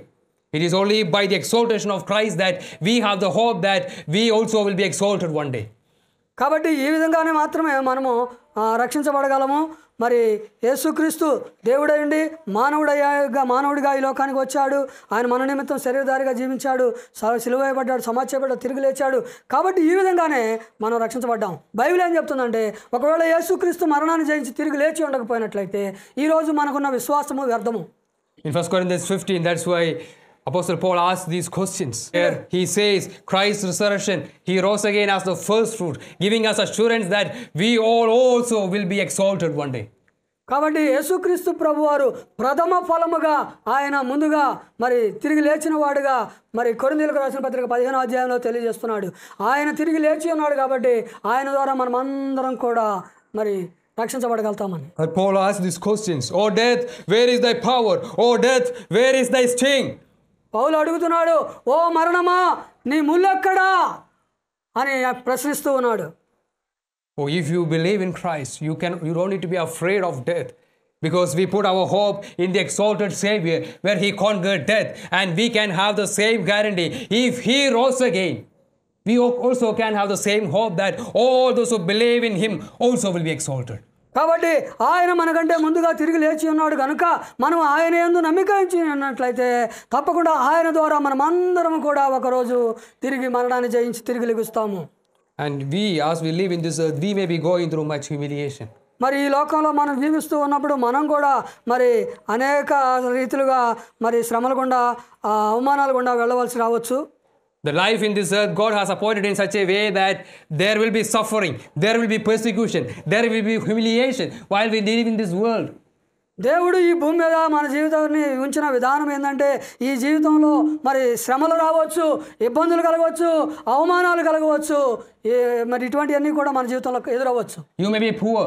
A: It is only by the exaltation of Christ that we have the hope that we also will be exalted one day.
B: కాబట్టి ఈ విధంగానే మాత్రమే రక్షించబడగలము. మరి యేసుక్రీస్తు దేవుడైండి మానవుడిగా ఈ లోకానికి వచ్చాడు. ఆయన మన నిమిత్తం శరీరధారిగా జీవించాడు, సిలువ వేయబడ్డాడు, సమాధి చేయబడ్డాడు, తిరిగి లేచాడు. కాబట్టి ఈ విధంగానే మనం రక్షించబడ్డాం. బైబిల్ ఏం చెప్తుందంటే, ఒకవేళ యేసుక్రీస్తు మరణాన్ని జయించి తిరిగి లేచి ఉండకపోయినట్లయితే ఈరోజు మనకున్న విశ్వాసము వ్యర్థము.
A: In 1 Corinthians 15, that's why Apostle Paul asked these questions. Here he says, Christ's resurrection, He rose again as the first fruit, giving us assurance that we all also will be exalted one day.
B: కాబట్టి యేసుక్రీస్తు ప్రభువారు ప్రథమ ఫలముగా ఆయన ముందుగా మరి తిరిగి లేచిన వాడుగా మరి కొరింథీయులకు రాసిన పత్రిక 15వ అధ్యాయంలో తెలియజేస్తున్నాడు. ఆయన తిరిగి లేచి ఉన్నాడు కాబట్టి ఆయన ద్వారా మనం అందరం కూడా మరి రక్షించబడగలుగుతామని.
A: But Paul asked these questions. Oh death, where is thy power? Oh death, where is thy sting?
B: పౌలు అడుగుతున్నాడు, ఓ మరణమా నీ ముల్లెక్కడా అని ప్రశ్నిస్తూ ఉన్నాడు.
A: Oh, if you believe in Christ, you don't need to be afraid of death, because we put our hope in the exalted Savior where He conquered death, and we can have the same guarantee. If He rose again, we also can have the same hope that all those who believe in Him also will be exalted.
B: కాబట్టి ఆయన మనకంటే ముందుగా తిరిగి లేచి ఉన్నాడు కనుక మనం ఆయన యందు నమ్మిక ఉంచి ఉన్నట్లయితే తప్పకుండా ఆయన ద్వారా మనం అందరం కూడా ఒకరోజు తిరిగి మరణాన్ని జయించి తిరిగి లెగుస్తాము.
A: And we, as we live in this earth, we may be going through much humiliation.
B: మరి ఈ లోకంలో మనం జీవిస్తూ ఉన్నప్పుడు మనం కూడా మరి అనేక రీతిలుగా మరి శ్రమల గుండా అవమానాల గుండా వెళ్ళవలసి రావచ్చు.
A: The life in this earth, God has appointed in such a way that there will be suffering, there will be persecution, there will be humiliation while we live in this world.
B: దేవుడు ఈ భూమి మీద మన జీవితాన్ని ఉంచిన విధానం ఏంటంటే, ఈ జీవితంలో మరి శ్రమలు రావచ్చు, ఇబ్బందులు కలగవచ్చు, అవమానాలు కలగవచ్చు, మరి ఇటువంటివన్నీ కూడా మన జీవితంలో ఎదురవచ్చు.
A: You may be poor.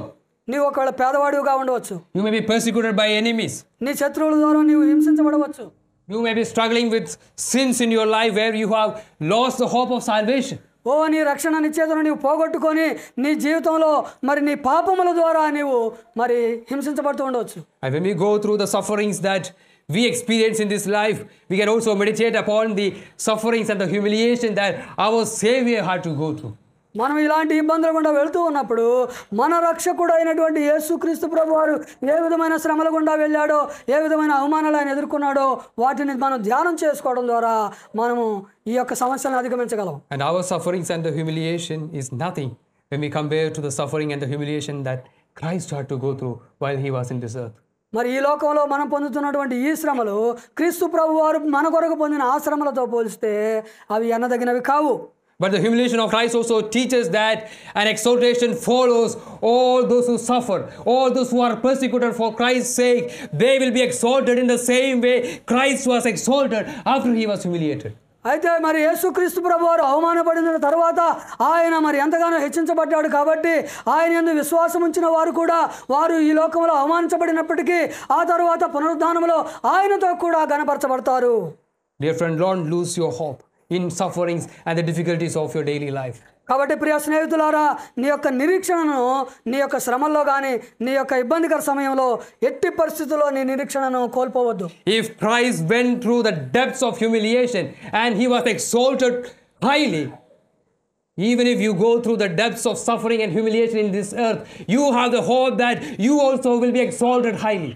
B: నీవు ఒకవేళ పేదవాడిగా ఉండవచ్చు.
A: You may be persecuted by enemies.
B: నీ శత్రువుల ద్వారా నీవు హింసించబడవచ్చు.
A: You may be struggling with sins in your life where you have lost the hope of salvation.
B: ఓ నీ రక్షణ నిశ్చేతను నీవు పోగొట్టుకొని నీ జీవితంలో మరి నీ పాపముల ద్వారా నీవు మరి హింసించబడుతూ ఉండవచ్చు.
A: And when we go through the sufferings that we experience in this life, we can also meditate upon the sufferings and the humiliation that our Savior had to go through.
B: మనం ఇలాంటి ఇబ్బందులు గుండా వెళ్తూ ఉన్నప్పుడు మన రక్షకుడు అయినటువంటి యేసుక్రీస్తు ప్రభువారు ఏ విధమైన శ్రమల గుండా వెళ్ళాడో, ఏ విధమైన అవమానాలు ఆయన ఎదుర్కొన్నాడో వాటిని మనం ధ్యానం చేసుకోవడం ద్వారా మనము ఈ యొక్క సమస్యలను అధిగమించగలం.
A: And our sufferings and the humiliation is nothing when we compare to the suffering and the humiliation that Christ had to go through while He was in this earth.
B: మరి ఈ లోకంలో మనం పొందుతున్నటువంటి ఈ శ్రమలు క్రీస్తు ప్రభువారు మన కొరకు పొందిన ఆ శ్రమలతో పోలిస్తే అవి ఎన్నదగినవి కావు.
A: But the humiliation of Christ also teaches that an exaltation follows all those who suffer, all those who are persecuted for Christ's sake. They will be exalted in the same way Christ was exalted after He was humiliated.
B: అయితే మరి యేసుక్రీస్తు ప్రభువారు అవమానపడిన తర్వాత ఆయన మరి ఎంతగానో హెచ్చించబడ్డాడు కాబట్టి ఆయన యందు విశ్వాసం ఉంచిన వారు కూడా వారు ఈ లోకంలో అవమానించబడినప్పటికీ ఆ తర్వాత పునరుద్ధానంలో ఆయనతో కూడా ఘనపరచబడతారు.
A: Dear friend, don't lose your hope in sufferings and the difficulties of your daily life.
B: కాబట్టి ప్రియ స్నేహితులారా, నీ యొక్క నిరీక్షణను నీ యొక్క శ్రమల్లో కానీ నీ యొక్క ఇబ్బందికర సమయంలో ఎట్టి పరిస్థితుల్లో నీ నిరీక్షణను కోల్పోవద్దు.
A: If Christ went through the depths of humiliation and he was exalted highly, even if you go through the depths of suffering and humiliation in this earth, you have the hope that you also will be exalted highly.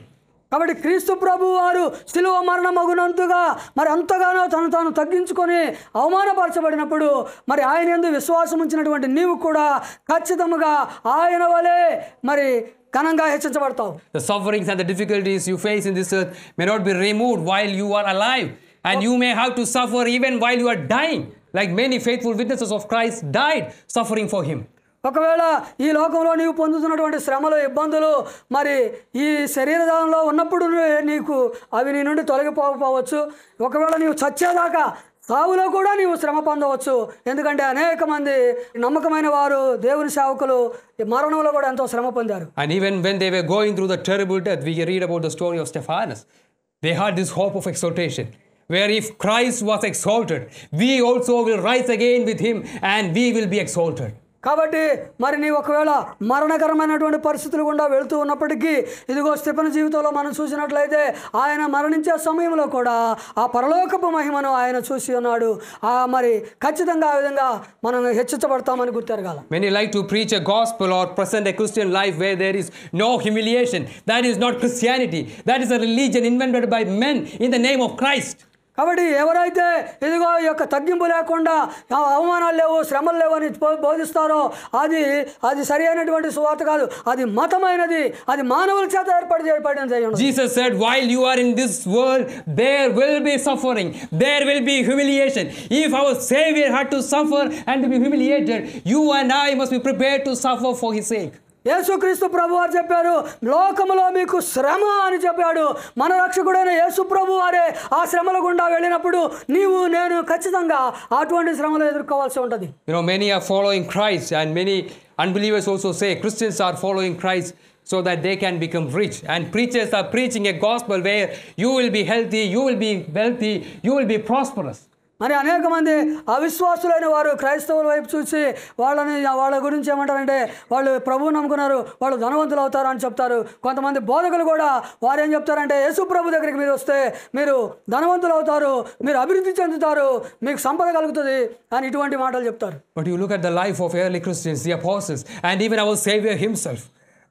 B: కాబట్టి క్రీస్తు ప్రభు వారు శిలువ మరణమగునంతగా మరి అంతగానో తను తాను తగ్గించుకొని అవమానపరచబడినప్పుడు మరి ఆయన యందు విశ్వాసం ఉంచినటువంటి నీవు కూడా ఖచ్చితంగా ఆయన వలె మరి ఘనంగా హెచ్చించబడతావు.
A: The sufferings and the difficulties you face in this earth may not be removed while you are alive, and you may have to suffer even while you are dying, like many faithful witnesses of Christ died suffering for him.
B: ఒకవేళ ఈ లోకంలో నీవు పొందుతున్నటువంటి శ్రమలు ఇబ్బందులు మరి ఈ శరీరంలో ఉన్నప్పుడు నీకు అవి నీ నుండి తొలగిపోవచ్చు. ఒకవేళ నీవు చచ్చేదాకా సావులో కూడా నీవు శ్రమ పొందవచ్చు. ఎందుకంటే అనేక మంది నమ్మకమైన వారు దేవుని సేవకులు మరణంలో కూడా ఎంతో శ్రమ పొందారు.
A: And even when they were going through the terrible death, we read about the story of Stephanus. They had this hope of exaltation, where if Christ was exalted, we also will rise again with him and we will be exalted.
B: కాబట్టి మరి నీ ఒకవేళ మరణకరమైనటువంటి పరిస్థితులు గుండా వెళుతూ ఉన్నప్పటికీ ఇదిగో స్టెఫెను జీవితంలో మనం చూసినట్లయితే ఆయన మరణించే సమయంలో కూడా ఆ పరలోకపు మహిమను ఆయన చూసి ఉన్నాడు. మరి ఖచ్చితంగా ఆ విధంగా మనం హెచ్చించబడతామని గుర్తెరగాల.
A: Many like to preach a gospel or present a Christian life where there is no humiliation. That is not Christianity. That is a religion invented by men in the name of Christ.
B: కాబట్టి ఎవరైతే ఇదిగో ఈ యొక్క తగ్గింపు లేకుండా అవమానాలు లేవు శ్రమలు లేవు అని బోధిస్తారో అది సరి అయినటువంటి సువార్త కాదు. అది మతమైనది. అది మానవుల చేత ఏర్పడినది.
A: Jesus said, while you are in this world, there will be suffering, there will be humiliation. If our Savior had to suffer and to be humiliated, you and I must be prepared to suffer for his sake.
B: యేసుక్రీస్తు ప్రభు వారు చెప్పారు, లోకములో మీకు శ్రమ అని చెప్పాడు. మన రక్షకుడైన యేసు ప్రభు వారే ఆ శ్రమల గుండా వెళ్ళినప్పుడు నీవు నేను ఖచ్చితంగా అటువంటి శ్రమలు ఎదుర్కోవాల్సి ఉంటుంది.
A: You know, many are following Christ, and many unbelievers also say Christians are following Christ so that they can become rich, and preachers are preaching a gospel where you will be healthy, you will be wealthy, you will be prosperous.
B: మరి అనేక మంది అవిశ్వాసులైన వారు క్రైస్తవుల వైపు చూసి వాళ్ళ గురించి ఏమంటారంటే వాళ్ళు ప్రభువు నమ్ముకున్నారు, వాళ్ళు ధనవంతులు అవుతారు అని చెప్తారు. కొంతమంది బోధకులు కూడా వారు ఏం చెప్తారంటే యేసు ప్రభు దగ్గరికి మీరు వస్తే మీరు ధనవంతులు అవుతారు, మీరు అభివృద్ధి చెందుతారు, మీకు సంపద కలుగుతుంది అని ఇటువంటి మాటలు చెప్తారు.
A: But you look at the life of early Christians, the apostles, and even our Savior himself,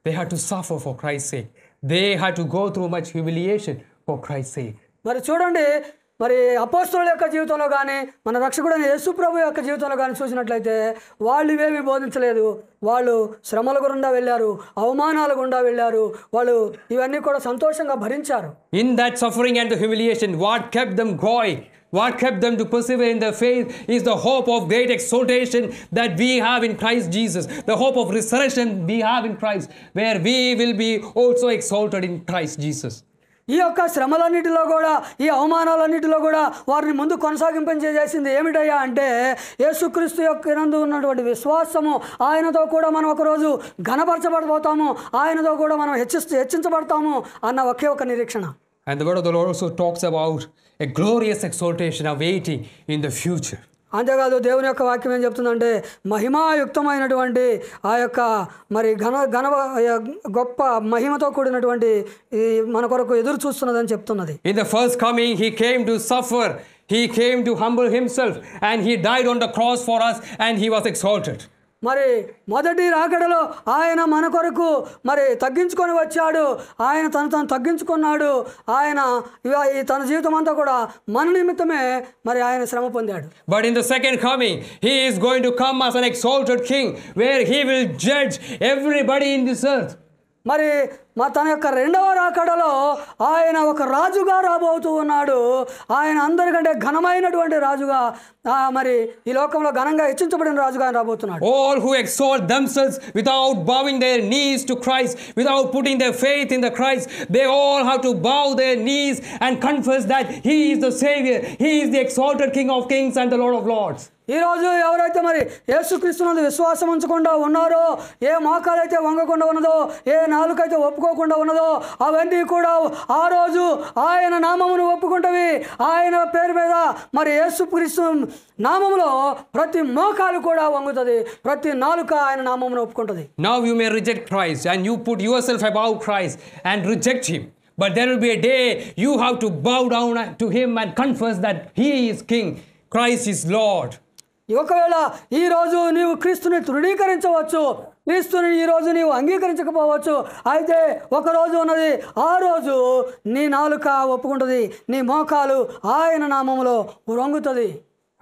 A: they had to suffer for Christ's sake. They had to go through much humiliation for Christ's sake.
B: మరి చూడండి, మరి అపోస్తలుల యొక్క జీవితంలో కానీ మన రక్షకుడైన యేసు ప్రభు యొక్క జీవితంలో కానీ చూసినట్లయితే వాళ్ళు ఇవేమి బోధించలేదు. వాళ్ళు శ్రమల గుండా వెళ్ళారు, అవమానాల గుండా వెళ్ళారు, వాళ్ళు ఇవన్నీ కూడా సంతోషంగా భరించారు.
A: In that suffering and the humiliation, what kept them going, what kept them to persevere in their faith is the hope of great exaltation that we have in Christ Jesus, the hope of resurrection we have in Christ, where we will be also exalted in Christ Jesus.
B: ఈ యొక్క శ్రమలన్నిటిలో కూడా ఈ అవమానాలన్నిటిలో కూడా వారిని ముందు కొనసాగింపజేసింది ఏమిటయ్యా అంటే యేసుక్రీస్తు యొక్క నందు ఉన్నటువంటి విశ్వాసము. ఆయనతో కూడా మనం ఒకరోజు ఘనపరచబడబోతాము, ఆయనతో కూడా మనం హెచ్చించబడతాము అన్న ఒకే ఒక నిరీక్షణ.
A: And the word of the Lord also talks about a glorious exaltation awaiting in the future.
B: అంతేకాదు దేవుని యొక్క వాక్యం ఏం చెప్తుందంటే మహిమాయుక్తమైనటువంటి ఆ యొక్క మరి గొప్ప మహిమతో కూడినటువంటి మన కొరకు ఎదురు చూస్తున్నదని చెప్తున్నది.
A: In the first coming he came to suffer, he came to humble himself, and he died on the cross for us, and he was exalted.
B: మరి మొదటి రాకడలో ఆయన మన కొరకు మరి తగ్గించుకొని వచ్చాడు, ఆయన తను తగ్గించుకున్నాడు, ఆయన తన జీవితం అంతా కూడా మన నిమిత్తమే మరి ఆయన శ్రమ పొందాడు.
A: But in the second coming he is going to come as an exalted king, where he will judge everybody in this earth.
B: మరి తన యొక్క రెండవ రాకడలో ఆయన ఒక రాజుగా రాబోతూ ఉన్నాడు. ఆయన అందరికంటే ఘనమైనటువంటి రాజుగా మరి ఈ లోకంలో ఘనంగా హెచ్చించబడిన రాజుగా రాబోతున్నాడు.
A: All who exalt themselves without bowing their knees to Christ, without putting their faith in the Christ, they all have to bow their knees and confess that he is the Savior, he is the exalted King of kings and the Lord of lords.
B: ఈరోజు ఎవరైతే మరి యేసుక్రీస్తునందు విశ్వాసం ఉంచకుండా ఉన్నారో, ఏ మోకాలైతే వంగకుండా ఉన్నదో, ఏ నాలుకైతే ఒప్పుకో ఒప్పుకోకుండా ఉన్నదో అవన్నీ కూడా ఆ రోజు ఆయన నామమును ఒప్పుకుంటవి. ఆయన పేరు మీద మరి యేసుక్రీస్తు నామములో ప్రతి మోకాలు కూడా వంగుతుంది, ప్రతి నాలుక ఆయన నామమును ఒప్పుకుంటుంది.
A: Now you may reject Christ and you put yourself above Christ and reject him. But there will be a day you have to bow down to him and confess that he is king, Christ is Lord.
B: ఒకవేళ ఈ రోజు నీవు క్రీస్తుని తృణీకరించవచ్చు, క్రీస్తుని ఈ రోజు నీవు అంగీకరించకపోవచ్చు. అయితే ఒక రోజు ఉన్నది, ఆ రోజు నీ నాలుక ఒప్పుకుంటుంది, నీ మోకాలు ఆయన నామములో వంగుతుంది.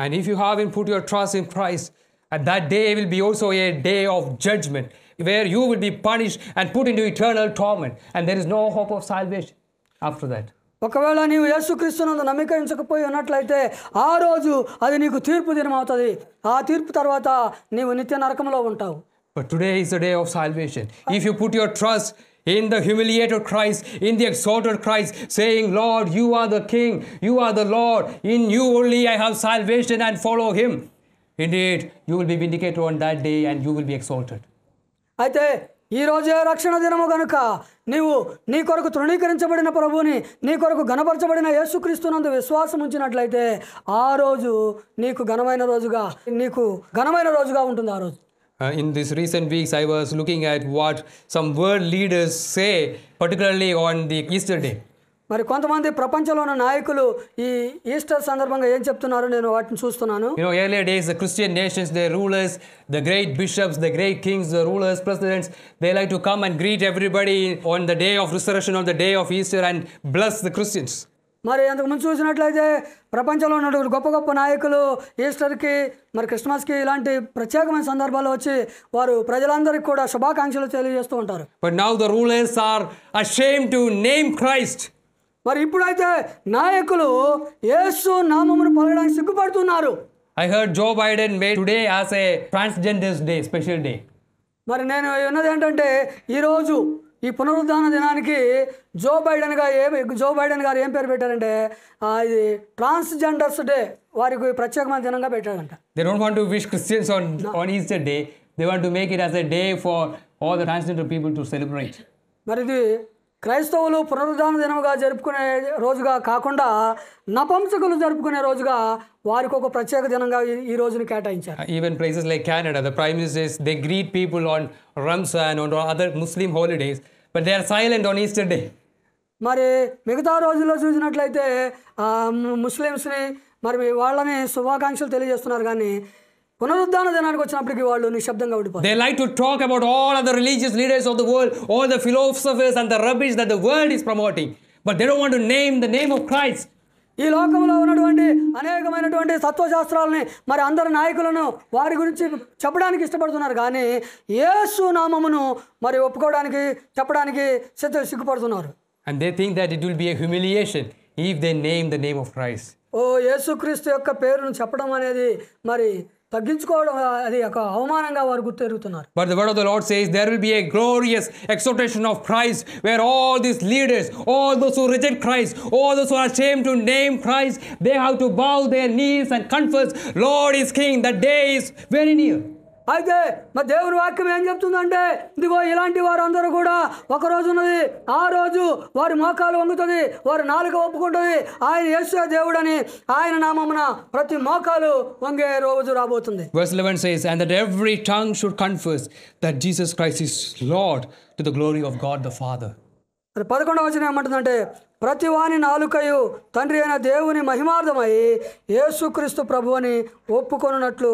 A: And if you haven't put your trust in Christ, and that day will be also a day of judgment, where you will be punished and put into eternal torment, and there is no hope of salvation after that.
B: ఒకవేళ నీవు యేసుక్రీస్తునందు నమ్మకించకపోయి ఉన్నట్లయితే ఆ రోజు అది నీకు తీర్పు దినం అవుతుంది. ఆ తీర్పు తర్వాత నీవు నిత్య నరకంలో ఉంటావు.
A: But today is the day of salvation. If you put your trust in the humiliated Christ, in the exalted Christ, saying, Lord, you are the King, you are the Lord, in you only I have salvation, and follow him, indeed you will be vindicated on that day and you will be exalted.
B: అయితే ఈ రోజే రక్షణ దినము కనుక నీవు నీ కొరకు తృణీకరించబడిన ప్రభువుని, నీ కొరకు ఘనపరచబడిన యేసుక్రీస్తునందు విశ్వాసం ఉంచినట్లయితే ఆ రోజు నీకు ఘనమైన రోజుగా ఉంటుంది. ఆ రోజు
A: In these recent weeks, I was looking at what some world leaders say, particularly on the Easter day.
B: మరి కొంతమంది ప్రపంచంలో ఉన్న నాయకులు ఈ ఈస్టర్ సందర్భంగా ఏం చెప్తున్నారో నేను వాటిని చూస్తున్నాను.
A: Earlier days, the Christian nations, their rulers, the great bishops, the great kings, the rulers, presidents, they like to come and greet everybody on the day of resurrection, on the day of Easter, and bless the Christians.
B: మరి అంతకుముందు చూసినట్లయితే ప్రపంచంలో ఉన్న గొప్ప గొప్ప నాయకులు ఈస్టర్కి మరి క్రిస్మస్కి ఇలాంటి ప్రత్యేకమైన సందర్భాల్లో వచ్చి వారు ప్రజలందరికీ కూడా శుభాకాంక్షలు తెలియజేస్తూ ఉంటారు.
A: But now the rulers are ashamed to name Christ.
B: మరి ఇప్పుడైతే నాయకులు యేసు నామమును పలకడానికి సిగ్గుపడుతున్నారు.
A: I heard Joe Biden made today as a transgenders day, special day.
B: మరి నేను విన్నది ఏంటంటే ఈరోజు ఈ పునరుద్ధాన దినానికి జో బైడెన్ గారు ఏం పేరు పెట్టారంటే ఇది ట్రాన్స్జెండర్స్ డే, వారికి ప్రత్యేకమైన దినంగా పెట్టారంట.
A: They don't want to wish Christians on Easter day. They want to make it as a day for all the transgender people to celebrate.
B: మరి ఇది క్రైస్తవులు పునరుద్ధాన దినముగా జరుపుకునే రోజుగా కాకుండా నపంసకులు జరుపుకునే రోజుగా వారికి ఒక ప్రత్యేక దినంగా ఈ రోజుని కేటాయించారు.
A: Even places like Canada, the prime ministers, they greet people on Ramzan and on other Muslim holidays, but they are silent on Easter day.
B: మరి మిగతా రోజుల్లో చూసినట్లయితే ముస్లిమ్స్ని మరి వాళ్ళని శుభాకాంక్షలు తెలియజేస్తున్నారు, కానీ పునరుద్ధాన దినానికి వచ్చినప్పటికీ వాళ్ళు నిశ్శబ్దంగా ఉండిపోతారు.
A: They like to talk about all other religious leaders of the world, all the philosophers and the rubbish that the world is promoting, but they don't want to name the name of Christ.
B: ఈ లోకంలో ఉన్నటువంటి అనేకమైనటువంటి తత్వశాస్త్రాలని మరి అందరి నాయకులను వారి గురించి చెప్పడానికి ఇష్టపడుతున్నారు, కానీ యేసు నామమును మరి ఒప్పుకోవడానికి చెప్పడానికి సిగ్గుపడుతున్నారు.
A: And they think that it will be a humiliation if they name the name of Christ.
B: యేసుక్రీస్తు యొక్క పేరును చెప్పడం అనేది మరి తగ్గించుకోవడం, అది ఒక అవమానంగా వారు గుర్తెరుగుతున్నారు.
A: But the word of the Lord says there will be a glorious exaltation of Christ, where all these leaders, all those who reject Christ, all those who are ashamed to name Christ, they have to bow their knees and confess, Lord is King. That day is very near.
B: అయితే మరి దేవుని వాక్యం ఏం చెప్తుందంటే, ఇదిగో ఇలాంటి వారు అందరూ కూడా ఒక రోజు ఉన్నది, ఆ రోజు వారి మోకాలు వంగుతుంది, వారి నాలుక ఒప్పుకుంటుంది, ఆయన యేసు దేవుడని, ఆయన నామమున ప్రతి మోకాలు వంగే రోజు రాబోతుంది.
A: Verse 11 says, and that every tongue should confess that Jesus Christ is Lord, to the glory of God the Father.
B: 11వ వచనం ఏమంటుందంటే, ప్రతి వాని నాలుకయు తండ్రి అయిన దేవుని మహిమార్థమై యేసుక్రీస్తు ప్రభువుని ఒప్పుకొనున్నట్లు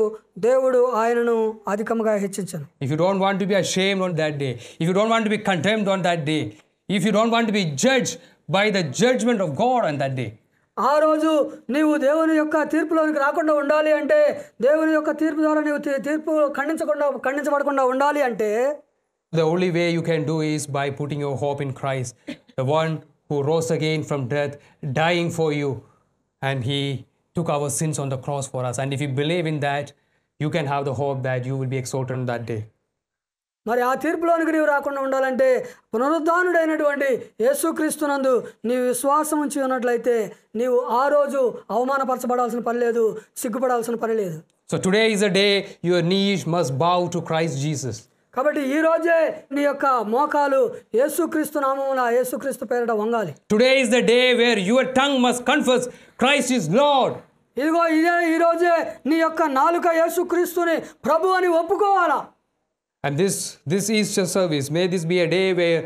B: దేవుడు ఆయనను అధికముగా హెచ్చించెను.
A: If you don't want to be ashamed on that day, if you don't want to be condemned on that day, if you don't want to be judged by the judgment of God on that day,
B: ఆ రోజు నీవు దేవుని యొక్క తీర్పులోనికి రాకుండా ఉండాలి అంటే, దేవుని యొక్క తీర్పు ద్వారా నీవు తీర్పు ఖండించబడకుండా ఉండాలి అంటే,
A: the only way you can do is by putting your hope in Christ, the one who rose again from death, dying for you, and he took our sins on the cross for us. And if you believe in that, you can have the hope that you will be exalted on that day.
B: మరి ఆ తీర్పులోనికి నీవు రాకుండా ఉండాలంటే, పునరుద్ధానుడైనటువంటి యేసుక్రీస్తునందు నీవు విశ్వాసం ఉంచి ఉన్నట్లయితే నీవు ఆ రోజు అవమానపరచబడాల్సిన పని లేదు, సిగ్గుపడాల్సిన పని లేదు.
A: So today is a day your knees must bow to Christ Jesus.
B: కాబట్టి ఈ రోజే నీ యొక్క మోకాలు యేసుక్రీస్తు నామమున యేసుక్రీస్తు పేరిట వంగాలి.
A: Today is the day where your tongue must confess Christ is Lord.
B: ఇదిగో ఇదే ఈ రోజే నీ యొక్క నాలుక యేసుక్రీస్తుని ప్రభు అని ఒప్పుకోవాలా.
A: And this Easter service, may this be a day where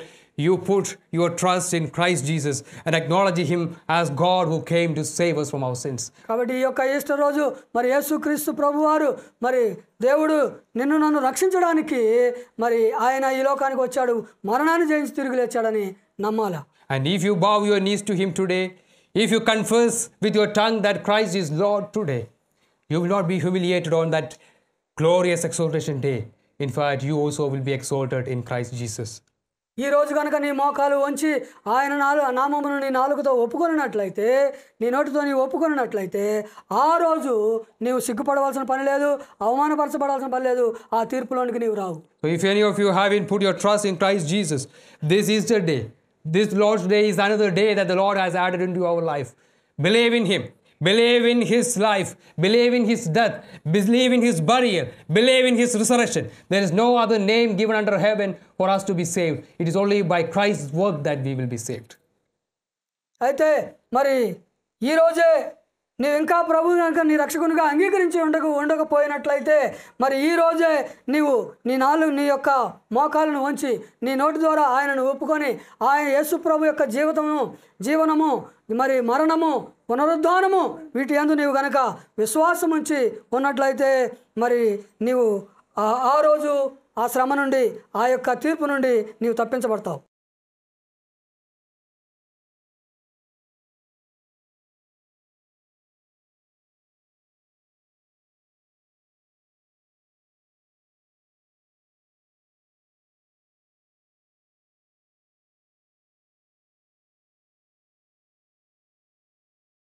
A: you put your trust in Christ Jesus and acknowledge him as God who came to save us from our sins.
B: కాబట్టి ఈ యొక్క ఈస్టర్ రోజు మరి యేసుక్రీస్తు ప్రభువారు మరి దేవుడు నిన్ను నన్ను రక్షించడానికి మరి ఆయన ఈ లోకానికి వచ్చాడు, మరణాన్ని జయించి తిరిగి లేచాడని నమ్మాలా.
A: And if you bow your knees to him today, if you confess with your tongue that Christ is Lord today, you will not be humiliated on that glorious exaltation day. In fact, you also will be exalted in Christ Jesus.
B: ఈ రోజు కనుక నీ మోకాలు వంచి ఆయన నామమును నీ నాలుకతో ఒప్పుకొనినట్లయితే, నీ నోటితో నీ ఒప్పుకొనినట్లయితే, ఆ రోజు నీవు సిగ్గుపడవలసిన పని లేదు, అవమానపరచబడాల్సిన పని లేదు, ఆ తీర్పులోనికి నీవు రావు.
A: So if any of you haven't put your trust in Christ Jesus, this Easter day, this Lord's Day is another day that the Lord has added into our life. Believe in him. Believe in his life. Believe in his death. Believe in his burial. Believe in his resurrection. There is no other name given under heaven for us to be saved. It is only by Christ's work that we will be saved.
B: అయితే మరి ఈ రోజే నీవు ఇంకా ప్రభువు కనుక నీ రక్షకునిగా అంగీకరించి ఉండకపోయినట్లయితే, మరి ఈ రోజే నీవు నీ యొక్క మోకాలను వంచి నీ నోటి ద్వారా ఆయనను ఒప్పుకొని ఆయన యేసు ప్రభు యొక్క జీవనము మరి మరణము పునరుద్ధానము వీటి యందు నీవు గనక విశ్వాసం ఉంచి ఉన్నట్లయితే మరి నీవు ఆ రోజు ఆ శ్రమ నుండి ఆ యొక్క తీర్పు నుండి నీవు తప్పించబడతావు.